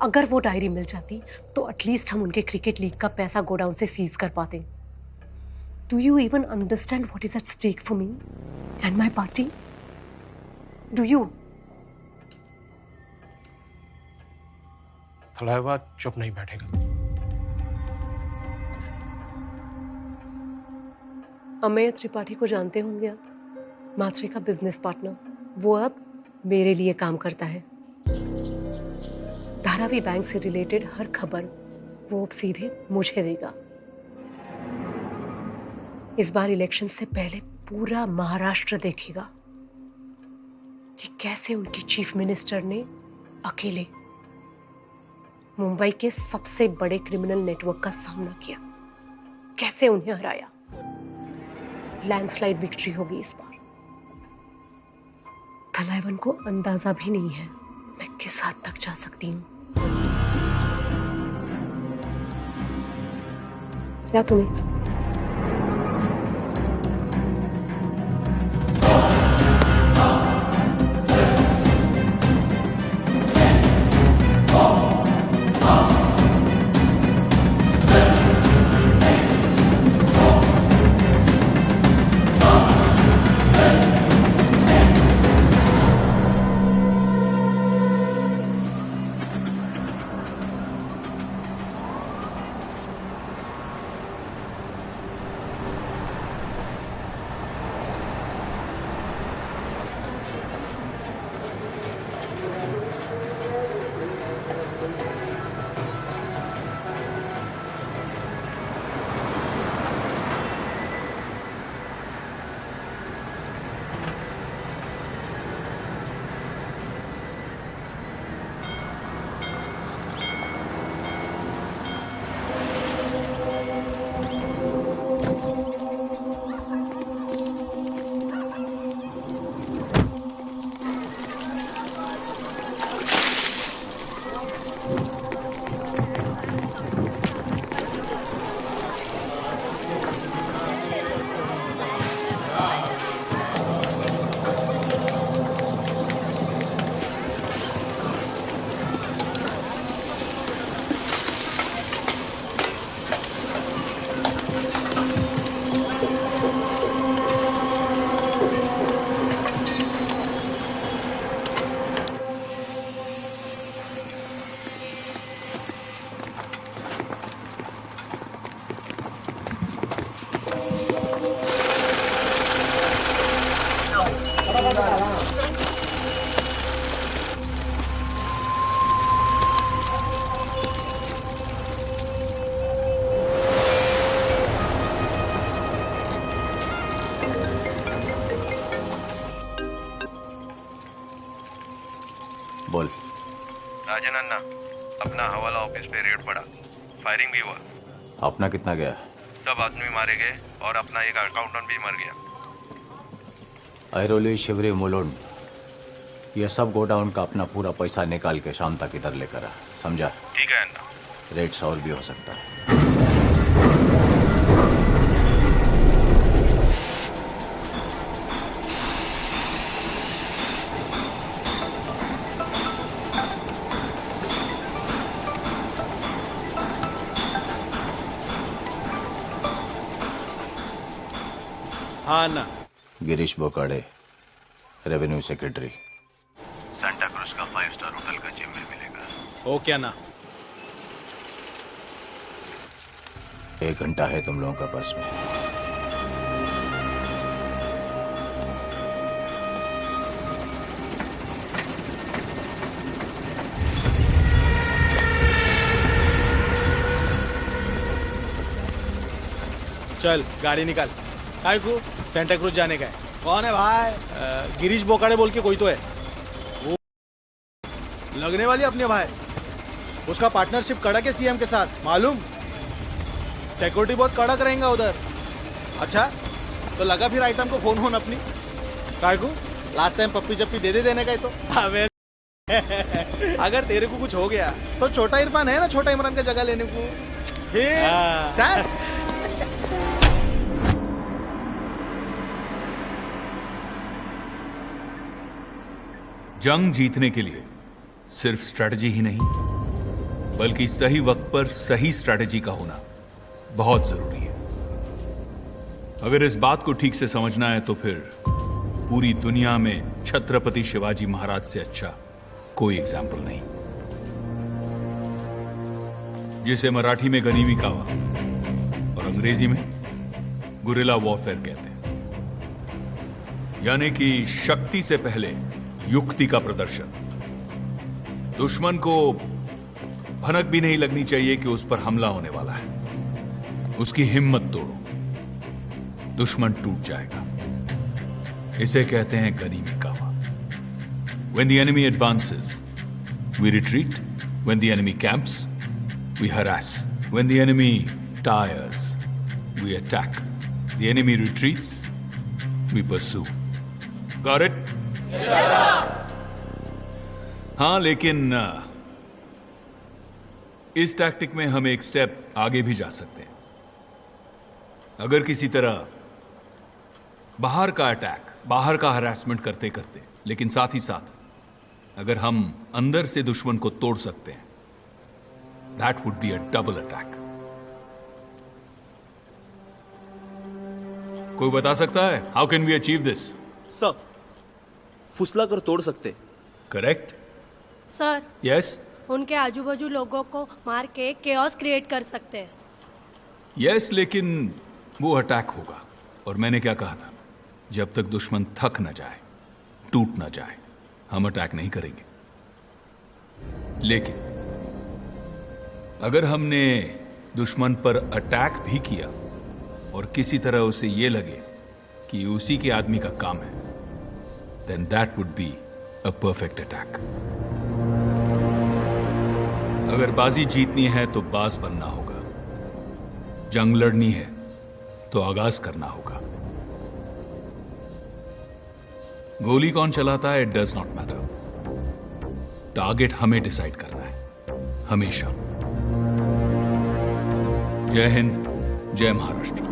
[SPEAKER 7] अगर वो डायरी मिल जाती तो एटलीस्ट हम उनके क्रिकेट लीग का पैसा गोडाउन से सीज कर पाते। Do you even understand what is at stake for me and my party? Do you?
[SPEAKER 8] Thalaiva चुप नहीं बैठेगा।
[SPEAKER 7] अमेय त्रिपाठी को जानते होंगे आप, मात्रे का बिजनेस पार्टनर। वो अब मेरे लिए काम करता है। धारावी बैंक से रिलेटेड हर खबर वो अब सीधे मुझे देगा। इस बार इलेक्शन से पहले पूरा महाराष्ट्र देखेगा कि कैसे उनके चीफ मिनिस्टर ने अकेले मुंबई के सबसे बड़े क्रिमिनल नेटवर्क का सामना किया, कैसे उन्हें हराया। लैंडस्लाइड विक्ट्री होगी इस बार। थलाइवन को अंदाजा भी नहीं है मैं किस हद तक जा सकती हूँ। क्या तुम्हें?
[SPEAKER 9] राजन अन्ना, अपना हवाला ऑफिस पे रेड पड़ा, फायरिंग भी हुआ।
[SPEAKER 21] अपना कितना गया?
[SPEAKER 9] सब आदमी मारे गए और अपना एक अकाउंटेंट भी मर गया।
[SPEAKER 21] ऐरोली, शिवरी, मुलुंड, ये सब गोडाउन का अपना पूरा पैसा निकाल के शाम तक इधर लेकर आ, समझा?
[SPEAKER 9] ठीक है अन्ना।
[SPEAKER 21] रेट्स और भी हो सकता है।
[SPEAKER 1] हाँ अन्ना।
[SPEAKER 21] Girish Bokade, revenue secretary.
[SPEAKER 9] सांता क्रूज का 5 स्टार होटल का जिम में मिलेगा।
[SPEAKER 1] ओके अन्ना।
[SPEAKER 21] 1 घंटा है तुम लोगों का पास में।
[SPEAKER 1] चल गाड़ी निकाल। काय को सेंटा क्रूज जाने का है। कौन है भाई? गिरीश बोकाड़े बोल के कोई तो है, वो लगने वाली अपने भाई। उसका पार्टनरशिप कड़क है सीएम के साथ, मालूम? सिक्योरिटी बहुत कड़क रहेगा उधर। अच्छा तो लगा फिर आइटम को फोन अपनी। काय को लास्ट टाइम पप्पी चप्पी दे देने का ही तो। अबे अगर तेरे को कुछ हो गया तो छोटा इरफान है ना, छोटा इमरान का जगह लेने को। चल
[SPEAKER 10] जंग जीतने के लिए सिर्फ स्ट्रैटेजी ही नहीं, बल्कि सही वक्त पर सही स्ट्रैटेजी का होना बहुत जरूरी है। अगर इस बात को ठीक से समझना है तो फिर पूरी दुनिया में छत्रपति शिवाजी महाराज से अच्छा कोई एग्जाम्पल नहीं, जिसे मराठी में गनीमी कावा और अंग्रेजी में गुरिल्ला वॉरफेयर कहते हैं। यानी कि शक्ति से पहले युक्ति का प्रदर्शन। दुश्मन को भनक भी नहीं लगनी चाहिए कि उस पर हमला होने वाला है। उसकी हिम्मत तोड़ो, दुश्मन टूट जाएगा। इसे कहते हैं गनीमी कावा। When the enemy advances, we retreat. When the enemy camps, we harass. When the enemy tires, we attack. The enemy retreats, we pursue. Got it? हाँ, लेकिन इस टैक्टिक में हम एक स्टेप आगे भी जा सकते हैं। अगर किसी तरह बाहर का अटैक, बाहर का हरासमेंट करते करते, लेकिन साथ ही साथ अगर हम अंदर से दुश्मन को तोड़ सकते हैं, that would be a double attack. कोई बता सकता है how can we achieve this?
[SPEAKER 11] Sir, फुसला कर तोड़ सकते।
[SPEAKER 10] करेक्ट।
[SPEAKER 12] Sir
[SPEAKER 10] yes.
[SPEAKER 12] उनके आजू बाजू लोगों को मार के केओस क्रिएट कर सकते हैं।
[SPEAKER 10] यस, लेकिन वो अटैक होगा। और मैंने क्या कहा था, जब तक दुश्मन थक न जाए, टूट न जाए, हम अटैक नहीं करेंगे। लेकिन अगर हमने दुश्मन पर अटैक भी किया और किसी तरह उसे ये लगे कि उसी के आदमी का काम है, then that would be a perfect attack. अगर बाजी जीतनी है तो बाज बनना होगा, जंग लड़नी है तो आगाज करना होगा। गोली कौन चलाता है, it does not matter. Target हमें डिसाइड करना है, हमेशा। जय हिंद, जय महाराष्ट्र।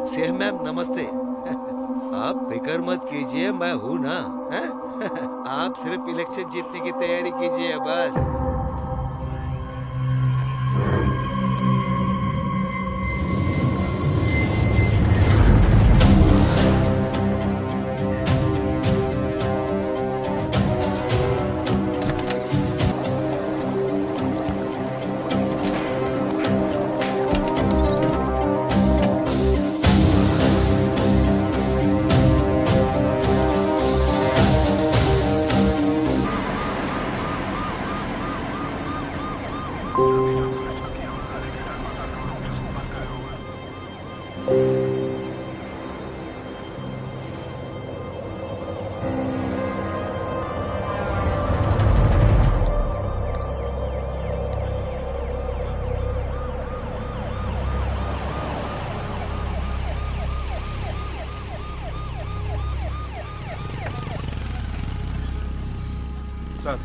[SPEAKER 13] सेह मैम नमस्ते। आप फिक्र मत कीजिए, मैं हूं ना। है? आप सिर्फ इलेक्शन जीतने की तैयारी कीजिए बस।
[SPEAKER 1] सर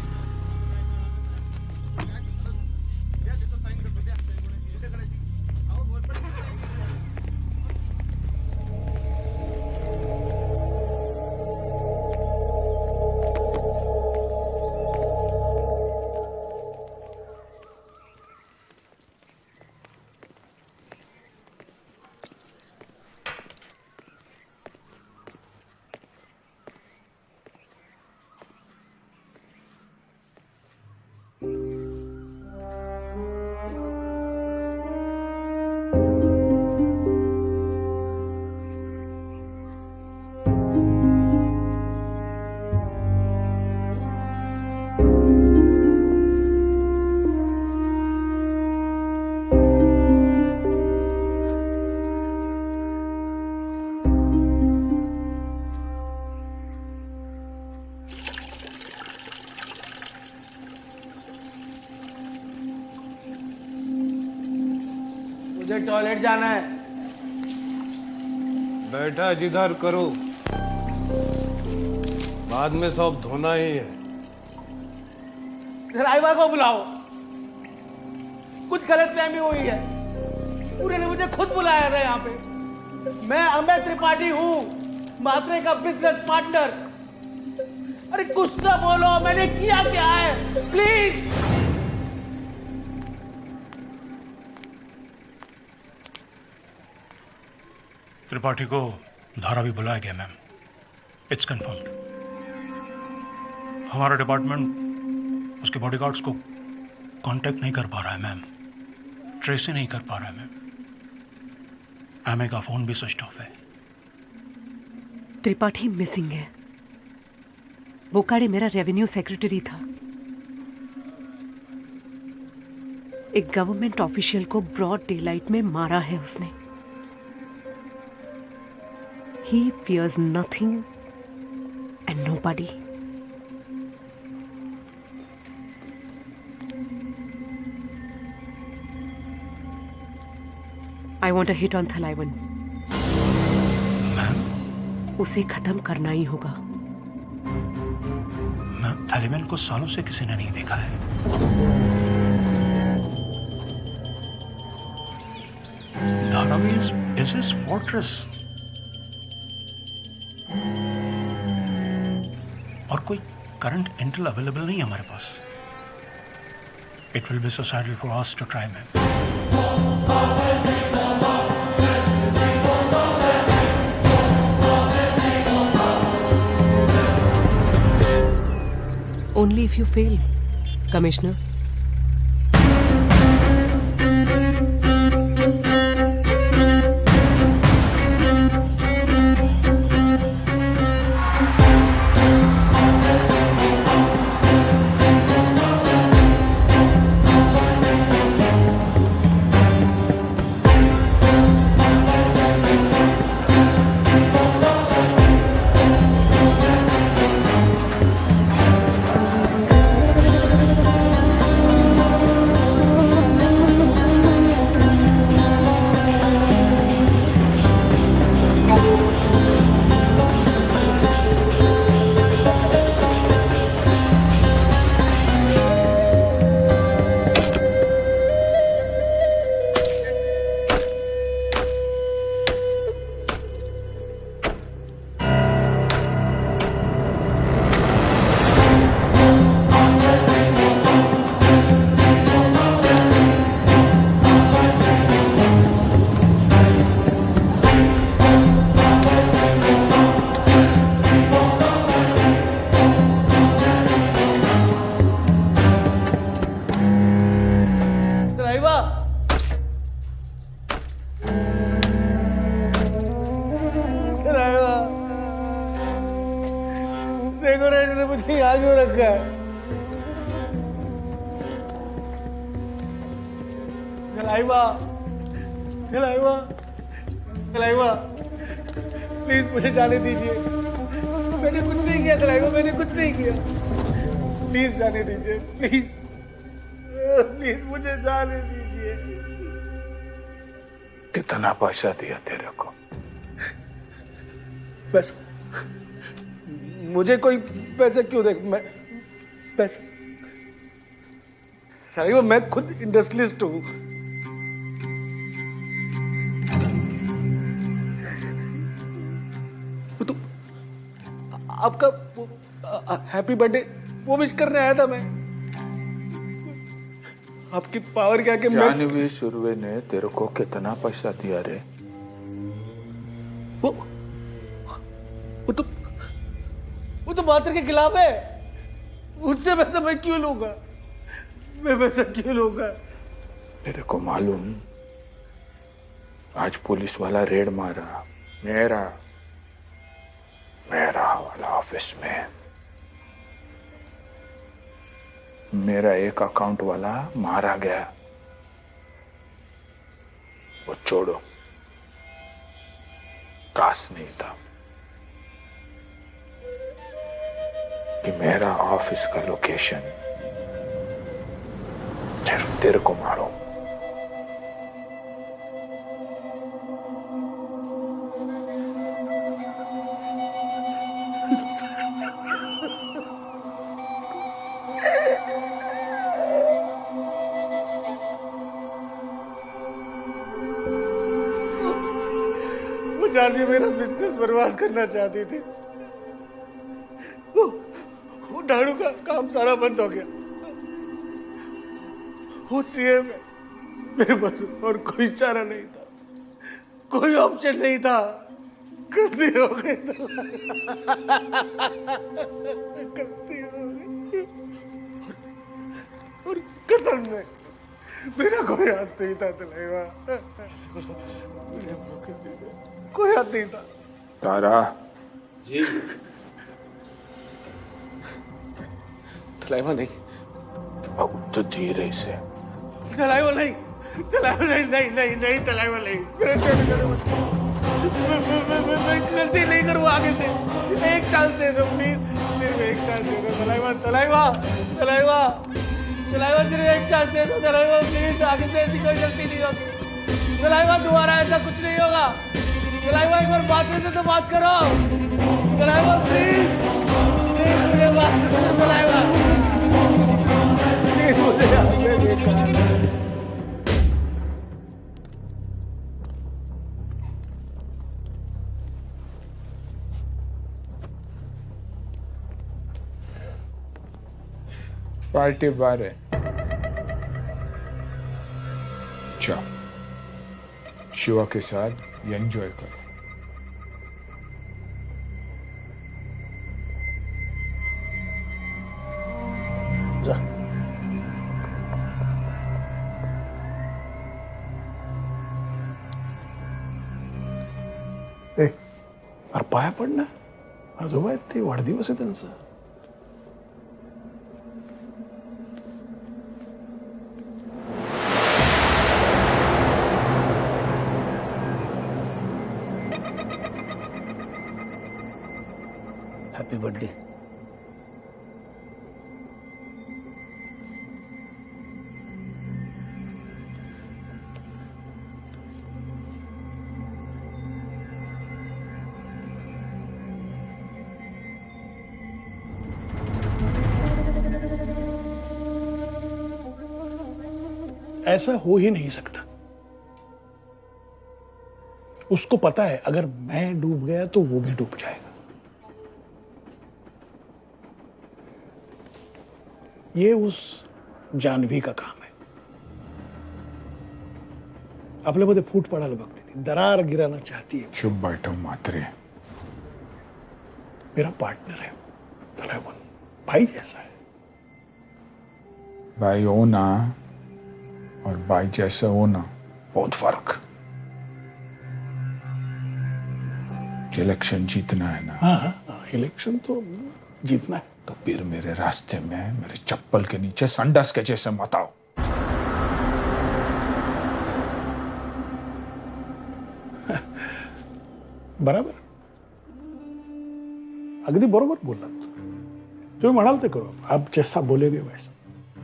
[SPEAKER 16] मुझे टॉयलेट जाना है।
[SPEAKER 18] बैठा जिधर करो, बाद में सब धोना ही है।
[SPEAKER 16] ड्राइवर को बुलाओ, कुछ गलतफहमी हुई है। पूरे ने मुझे खुद बुलाया था यहाँ पे। मैं अमित त्रिपाठी हूँ, मात्रे का बिजनेस पार्टनर। अरे कुछ तो बोलो, मैंने किया क्या है, प्लीज।
[SPEAKER 15] त्रिपाठी को धारावी बुलाया गया मैम, इट्स कंफर्म्ड। हमारा डिपार्टमेंट उसके बॉडीगार्ड्स को कांटेक्ट नहीं कर पा रहा है मैम, ट्रेस ही नहीं कर पा रहा है मैम। एमए का फोन भी स्विच ऑफ है।
[SPEAKER 7] त्रिपाठी मिसिंग है। बोकाड़े मेरा रेवेन्यू सेक्रेटरी था। एक गवर्नमेंट ऑफिशियल को ब्रॉड डेलाइट में मारा है उसने। He fears nothing and nobody. I want a hit on Thalaivan.
[SPEAKER 15] Ma'am,
[SPEAKER 7] उसे खत्म करना ही होगा।
[SPEAKER 15] मैम, थालीबान को सालों से किसी ने नहीं देखा है। Dharavi is his fortress. और कोई करंट इंटेल अवेलेबल नहीं है हमारे पास। It will be suicidal for us to try ma'am.
[SPEAKER 7] Only if you fail, Commissioner.
[SPEAKER 16] मुझे याद हो रखा है। तलाइवा, प्लीज मुझे जाने दीजिए। मैंने कुछ नहीं किया तलाइवा, मैंने कुछ नहीं किया। प्लीज जाने दीजिए, प्लीज प्लीज मुझे जाने दीजिए।
[SPEAKER 2] कितना पैसा दिया तेरे को?
[SPEAKER 16] बस मुझे कोई पैसा क्यों दे? पैसा सलाइवा, मैं खुद इंडस्ट्रियलिस्ट हूं। तो आपका हैप्पी बर्थडे वो विश करने आया था मैं। आपकी पावर क्या कि
[SPEAKER 2] जानवी सुरवे ने तेरे को कितना पैसा दिया रे?
[SPEAKER 16] वो तो मात्र के खिलाफ है। उससे पैसा मैं क्यों लूंगा? मैं पैसा क्यों लूंगा?
[SPEAKER 2] तेरे को मालूम आज पुलिस वाला रेड मारा मेरा वाला ऑफिस में। मेरा एक अकाउंट वाला मारा गया। वो छोड़ो, काश नहीं था कि मेरा ऑफिस का लोकेशन सिर्फ तेरे को मालूम।
[SPEAKER 16] जानिए मेरा बिजनेस बर्बाद करना चाहती थी। वो डाड़ू का काम सारा बंद हो गया। वो सीएम है, मेरे पास और कोई चारा नहीं था, कोई ऑप्शन नहीं था। गलती हो गई गलती हो गई। और कसम से मेरा कोई हाथ नहीं था तलैवा, कोई हाथ नहीं था।
[SPEAKER 2] तारा
[SPEAKER 16] जी तलैवा नहीं।
[SPEAKER 2] अब तो धीरे से।
[SPEAKER 16] तलैवा नहीं, तलैवा नहीं, नहीं नहीं नहीं तलैवा नहीं। मैं गलती नहीं करूँ आगे से। एक चांस दे दो प्लीज, सिर्फ एक चांस दे दो तलैवा, तलैवा तलैवा तलैवा, सिर्फ एक चांस दे दो तलैवा प्लीज। आगे से ऐसी कोई गलती नहीं होगी तलैवा, दोबारा ऐसा कुछ नहीं होगा तलैवा। एक बार बात करने से तो बात करो तलैवा प्लीज, मुझे बात करो तलैवा, मुझे यहाँ से निकाल।
[SPEAKER 2] पार्टी बार है, जाओ शिवा के साथ एंजॉय करो।
[SPEAKER 16] जा।
[SPEAKER 2] अरे पाया पडना, आजोबा आहेत ते, वाढदिवस आहे त्यांचा।
[SPEAKER 16] Happy birthday.
[SPEAKER 2] ऐसा हो ही नहीं सकता। उसको पता है अगर मैं डूब गया तो वो भी डूब जाएगा। ये उस जान्हवी का काम है। आपल्यामध्ये फूट पडायला बघते ती, दरार गिराना चाहती है। चुप बैठो मात्रे, मेरा पार्टनर है, तलैवन भाई जैसा है। भाई होना और भाई जैसा होना बहुत फर्क। इलेक्शन जीतना है ना? हाँ, इलेक्शन तो जीतना है। तो फिर मेरे रास्ते में मेरे चप्पल के नीचे संडास के जैसे मत आओ। बराबर, अगदी बरोबर बोललात तुम्ही। म्हणाल ते करू, आप जैसा बोलेगे वैसा।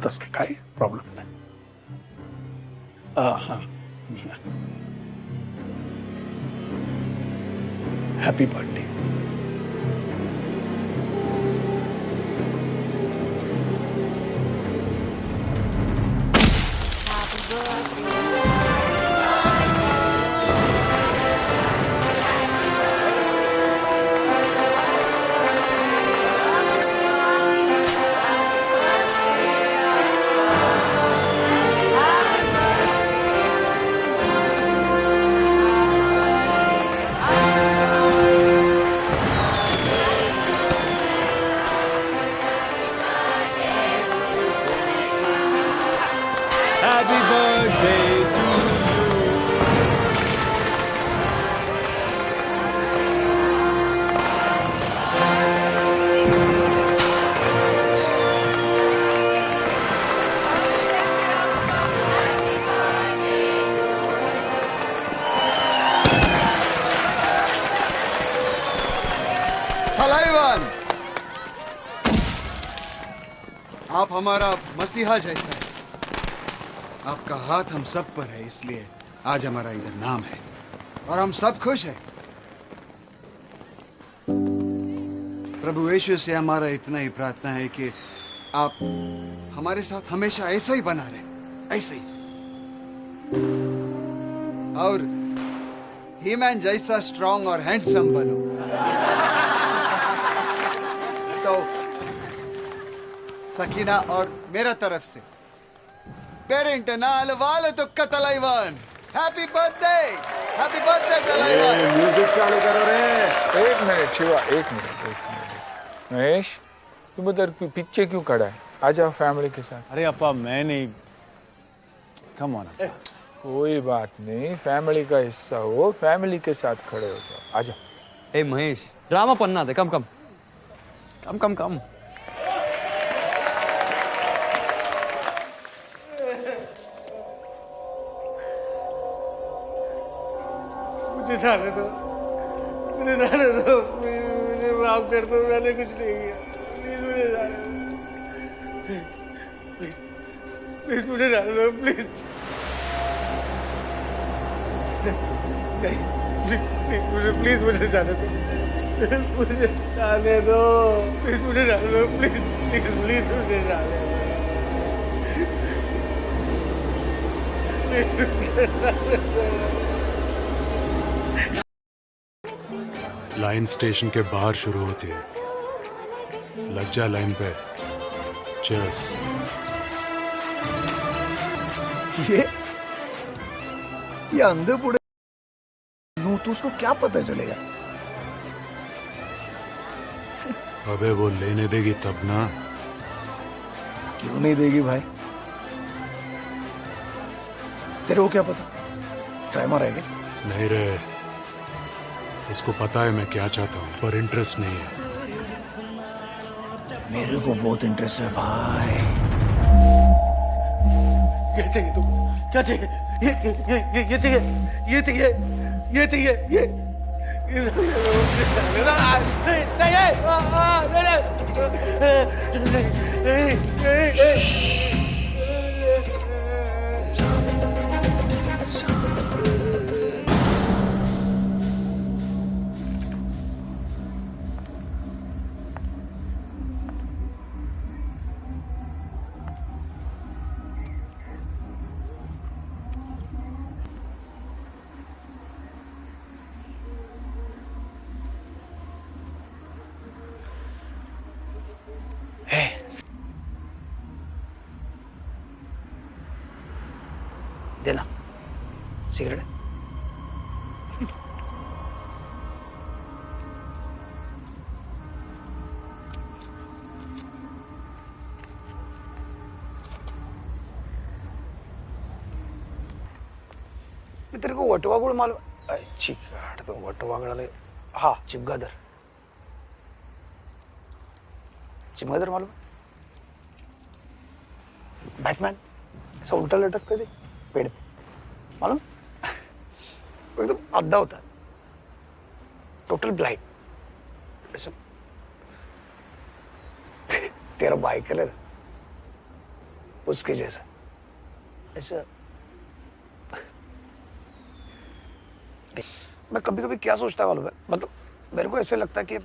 [SPEAKER 2] तसं काय प्रॉब्लेम नाही। हाँ, हैप्पी बर्थडे।
[SPEAKER 17] आप हमारा मसीहा जैसा है। आपका हाथ हम सब पर है, इसलिए आज हमारा इधर नाम है और हम सब खुश हैं। प्रभु यीशु से हमारा इतना ही प्रार्थना है कि आप हमारे साथ हमेशा ऐसा ही बना रहे, ऐसे ही। और ही मैन जैसा स्ट्रांग और हैंडसम बनो। तो सकीना और मेरा तरफ से पेरेंट नाल वाले तो कतलाईवान हैप्पी बर्थडे कलाईवान।
[SPEAKER 22] म्यूजिक चालू करो रे। एक मिनट शिवा, एक मिनट। महेश, तुम उधर पीछे क्यों खड़ा है? आ जाओ फैमिली के साथ।
[SPEAKER 2] अरे अपा मैं नहीं, कम ऑन।
[SPEAKER 22] कोई बात नहीं, फैमिली का हिस्सा हो, फैमिली के साथ खड़े हो जाओ। आ जाओ।
[SPEAKER 19] ए महेश, ड्रामा पन्ना दे। कम कम कम कम कम।
[SPEAKER 16] मुझे जाने दो, मुझे जाने दो, मुझे माफ कर दो, मैंने कुछ नहीं किया। प्लीज मुझे जाने दो, प्लीज मुझे जाने दो, प्लीज। नहीं, प्लीज मुझे जाने दो, मुझे जाने दो, प्लीज मुझे जाने दो, प्लीज प्लीज प्लीज मुझे जाने दो, प्लीज मुझे जाने दो।
[SPEAKER 14] लाइन स्टेशन के बाहर शुरू होती है। लग जा लाइन पे। चीयर्स।
[SPEAKER 2] ये अंधे बूढ़े तो उसको क्या पता चलेगा?
[SPEAKER 14] अबे वो लेने देगी तब ना।
[SPEAKER 2] क्यों नहीं देगी भाई? तेरे को क्या पता? ट्राई मारा है क्या?
[SPEAKER 14] नहीं रे, इसको पता है मैं क्या चाहता हूँ, पर इंटरेस्ट नहीं है।
[SPEAKER 2] मेरे को बहुत इंटरेस्ट है भाई।
[SPEAKER 16] क्या चाहिए तुम? क्या चाहिए? ये चाहिए, ये चाहिए, ये चाहिए, ये
[SPEAKER 2] देना सिगरेट। तेरे को वटवागुड़ मालूम? चिकाट तो वटवागुड़। हाँ, चिमगादर मालूम? बैटमैन ऐसा उल्टा लटकते थे पेड़ पे, मालूम? एकदम आधा होता है, टोटल ब्लाइंड। ऐसा तेरा बाई कलर उसके जैसा। ऐसा मैं कभी कभी क्या सोचता मालूम है, मतलब मेरे को ऐसे लगता है कि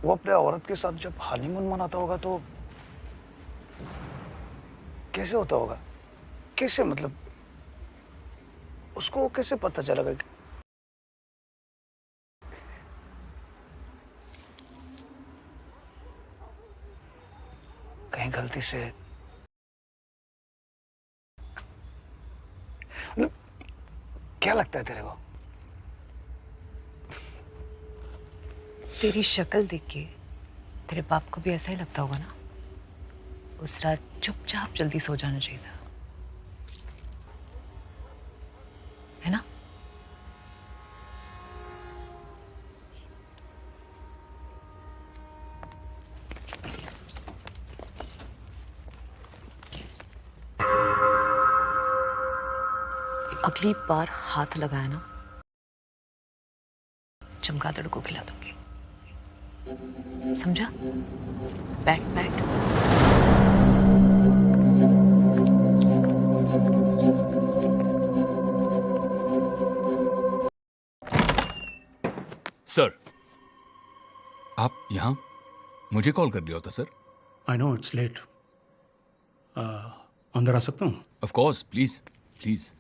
[SPEAKER 2] वो अपने औरत के साथ जब हनीमून मनाता होगा तो कैसे होता होगा? कैसे, मतलब उसको कैसे पता चलेगा कि कहीं गलती से, मतलब क्या लगता है तेरे को?
[SPEAKER 20] तेरी शक्ल देख के तेरे बाप को भी ऐसा ही लगता होगा ना? उस रात चुपचाप जल्दी सो जाना चाहिए था, है ना? अगली बार हाथ लगाया ना, चमगादड़ को खिला दूंगी, समझा? बैट
[SPEAKER 10] सर, आप यहां मुझे कॉल कर लिया होता sir.
[SPEAKER 15] I know it's late. अंदर आ सकता हूँ?
[SPEAKER 10] Of course, please please.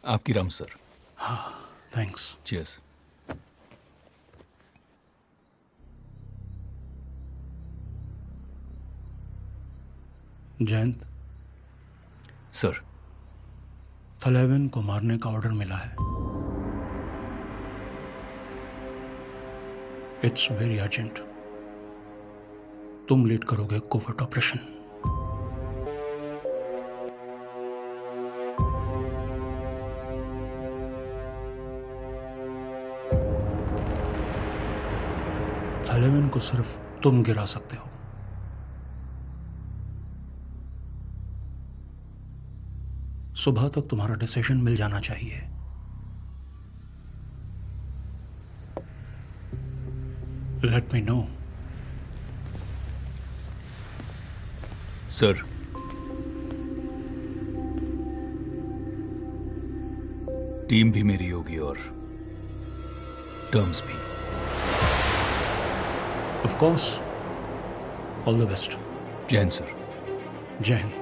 [SPEAKER 10] आपकी राम सर।
[SPEAKER 15] हाँ, thanks.
[SPEAKER 10] Cheers.
[SPEAKER 15] Jayant
[SPEAKER 10] sir,
[SPEAKER 15] Thalaivan को मारने का ऑर्डर मिला है। It's very urgent. तुम लीड करोगे कोवर्ट ऑपरेशन। थलेवन को सिर्फ तुम गिरा सकते हो। सुबह तक तुम्हारा डिसीजन मिल जाना चाहिए। Let me know.
[SPEAKER 10] Sir, team भी मेरी होगी और टर्म्स भी।
[SPEAKER 15] Of course. All the best.
[SPEAKER 10] जय हिंद सर।
[SPEAKER 15] जय हिंद।